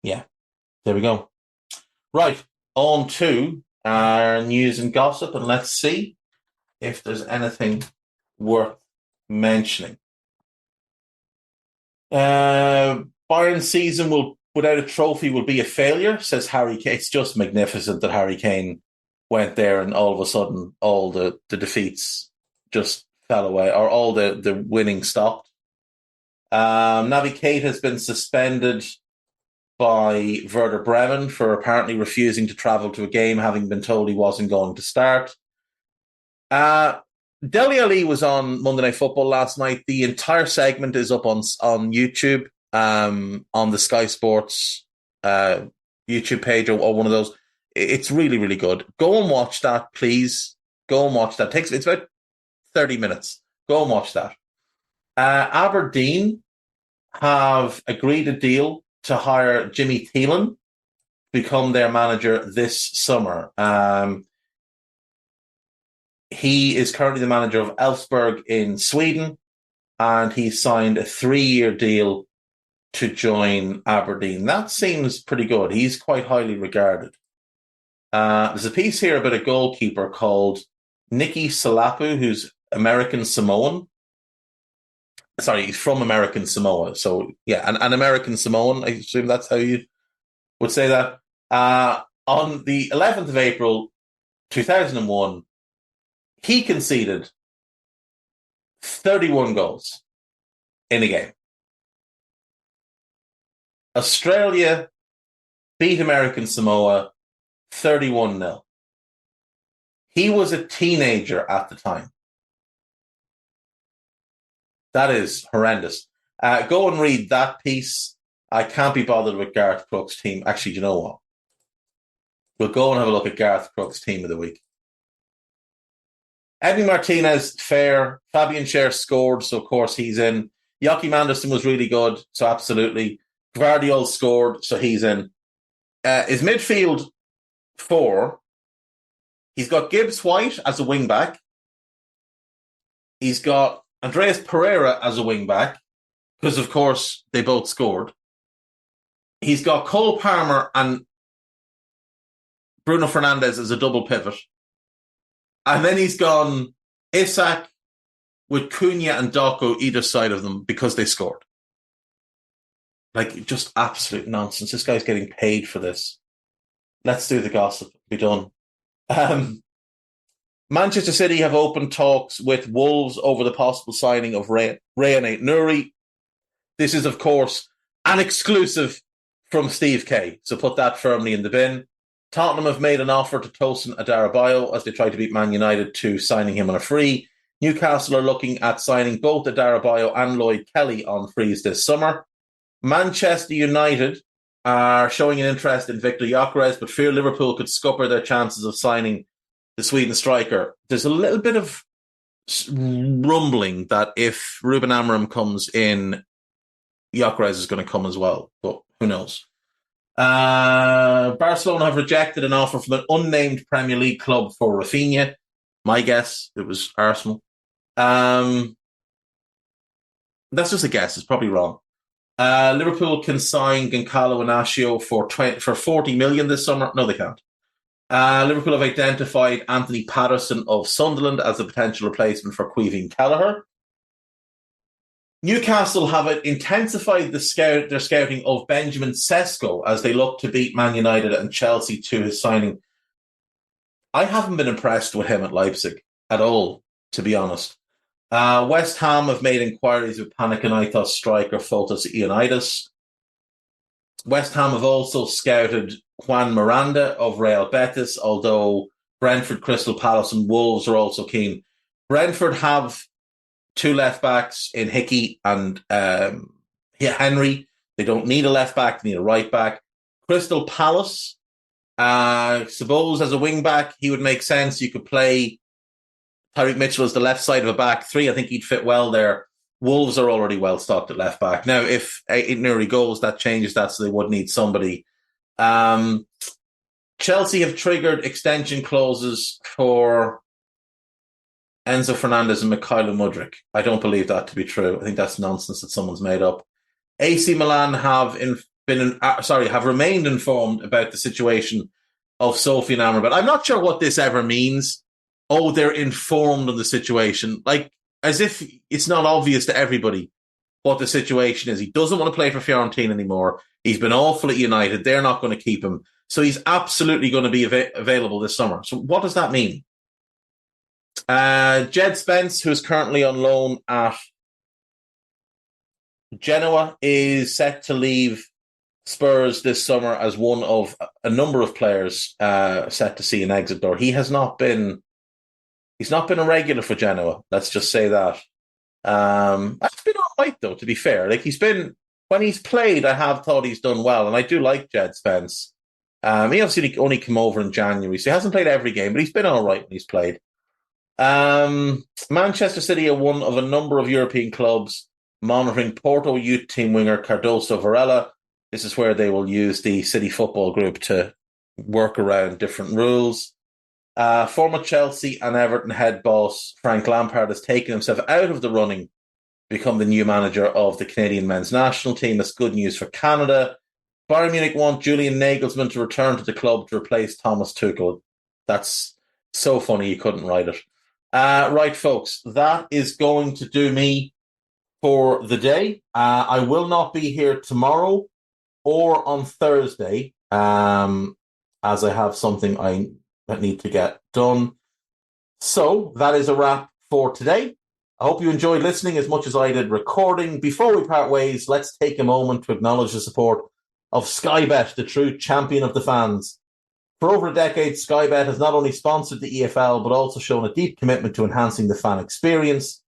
Yeah, there we go. Right, on to our news and gossip, and let's see if there's anything worth mentioning. Bayern's season without a trophy will be a failure, says Harry Kane. It's just magnificent that Harry Kane went there and all of a sudden all the defeats just fell away, or all the winning stopped. Naby Keita has been suspended by Werder Bremen for apparently refusing to travel to a game, having been told he wasn't going to start. Dele Alli was on Monday Night Football last night. The entire segment is up on YouTube, on the Sky Sports YouTube page or one of those. It's really, really good. Go and watch that, please. Go and watch that. It's about 30 minutes. Go and watch that. Aberdeen have agreed a deal to hire Jimmy Thielen to become their manager this summer. He is currently the manager of Elfsborg in Sweden, and he signed a 3-year deal to join Aberdeen. That seems pretty good. He's quite highly regarded. There's a piece here about a goalkeeper called Nicky Salapu, who's American Samoan. Sorry, he's from American Samoa. So, yeah, an American Samoan. I assume that's how you would say that. On the 11th of April, 2001, he conceded 31 goals in a game. Australia beat American Samoa 31-0. He was a teenager at the time. That is horrendous. Go and read that piece. I can't be bothered with Gareth Crooks' team. Actually, you know what? We'll go and have a look at Gareth Crooks' team of the week. Edwin Martinez, fair. Fabian Schär scored, so of course he's in. Joachim Andersen was really good, so absolutely. Gvardiol scored, so he's in. His midfield 4, he's got Gibbs White as a wing-back. He's got Andreas Pereira as a wing-back, because of course they both scored. He's got Cole Palmer and Bruno Fernandes as a double pivot. And then he's gone Isak with Cunha and Doko either side of them because they scored. Like, just absolute nonsense. This guy's getting paid for this. Let's do the gossip. Be done. Manchester City have opened talks with Wolves over the possible signing of Rayan Nouri. This is, of course, an exclusive from Steve K. So put that firmly in the bin. Tottenham have made an offer to Tosin Adarabioyo as they try to beat Man United to signing him on a free. Newcastle are looking at signing both Adarabioyo and Lloyd Kelly on frees this summer. Manchester United are showing an interest in Victor Gyökeres, but fear Liverpool could scupper their chances of signing the Sweden striker. There's a little bit of rumbling that if Ruben Amorim comes in, Gyökeres is going to come as well, but who knows? Barcelona have rejected an offer from an unnamed Premier League club for Rafinha. My guess, it was Arsenal. That's just a guess. It's probably wrong. Liverpool can sign Goncalo Inacio for 40 million this summer. No, they can't. Liverpool have identified Anthony Patterson of Sunderland as a potential replacement for Queeveen Kelleher. Newcastle have intensified their scouting of Benjamin Sesko as they look to beat Man United and Chelsea to his signing. I haven't been impressed with him at Leipzig at all, to be honest. West Ham have made inquiries with Panathinaikos striker Fotis Ioannidis. West Ham have also scouted Juan Miranda of Real Betis, although Brentford, Crystal Palace and Wolves are also keen. Brentford have 2 left-backs in Hickey and Henry. They don't need a left-back, they need a right-back. Crystal Palace, suppose as a wing-back, he would make sense. You could play Tyreek Mitchell as the left side of a back 3. I think he'd fit well there. Wolves are already well-stocked at left-back. Now, if Nuri goes, that changes that, so they would need somebody. Chelsea have triggered extension clauses for Enzo Fernandez and Mikhailo Mudryk. I don't believe that to be true. I think that's nonsense that someone's made up. AC Milan have remained informed about the situation of Sophie and Amrabat. I'm not sure what this ever means. Oh, they're informed of the situation. Like, as if it's not obvious to everybody what the situation is. He doesn't want to play for Fiorentina anymore. He's been awful at United. They're not going to keep him. So he's absolutely going to be available this summer. So what does that mean? Jed Spence, who is currently on loan at Genoa, is set to leave Spurs this summer as one of a number of players set to see an exit door. He's not been a regular for Genoa. Let's just say that. That's been all right, though, to be fair. Like, when he's played, I have thought he's done well, and I do like Jed Spence. He obviously only came over in January, so he hasn't played every game, but he's been all right when he's played. Manchester City are one of a number of European clubs monitoring Porto youth team winger Cardoso Varela. This is where they will use the City Football Group to work around different rules. Former Chelsea and Everton head boss Frank Lampard has taken himself out of the running to become the new manager of the Canadian men's national team. That's good news for Canada. Bayern Munich want Julian Nagelsmann to return to the club to replace Thomas Tuchel. That's so funny you couldn't write it. Right, folks, that is going to do me for the day. I will not be here tomorrow or on Thursday, as I have something that need to get done. So that is a wrap for today. I hope you enjoyed listening as much as I did recording. Before we part ways, let's take a moment to acknowledge the support of Sky Bet, the true champion of the fans. For over a decade, Sky Bet has not only sponsored the EFL, but also shown a deep commitment to enhancing the fan experience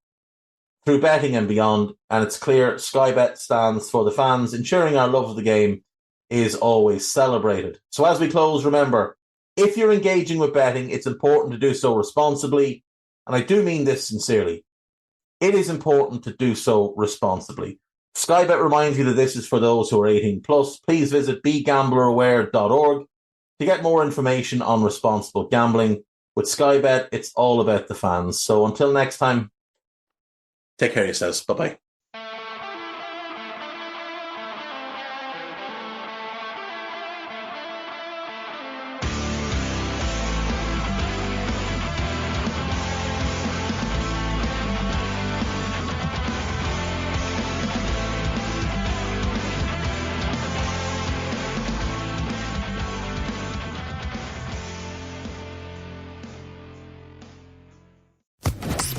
through betting and beyond. And it's clear Sky Bet stands for the fans, ensuring our love of the game is always celebrated. So as we close, remember, if you're engaging with betting, it's important to do so responsibly. And I do mean this sincerely. It is important to do so responsibly. Sky Bet reminds you that this is for those who are 18 plus. Please visit begambleraware.org to get more information on responsible gambling. With Sky Bet, it's all about the fans. So until next time, take care of yourselves. Bye-bye.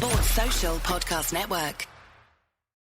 Sports Social Podcast Network.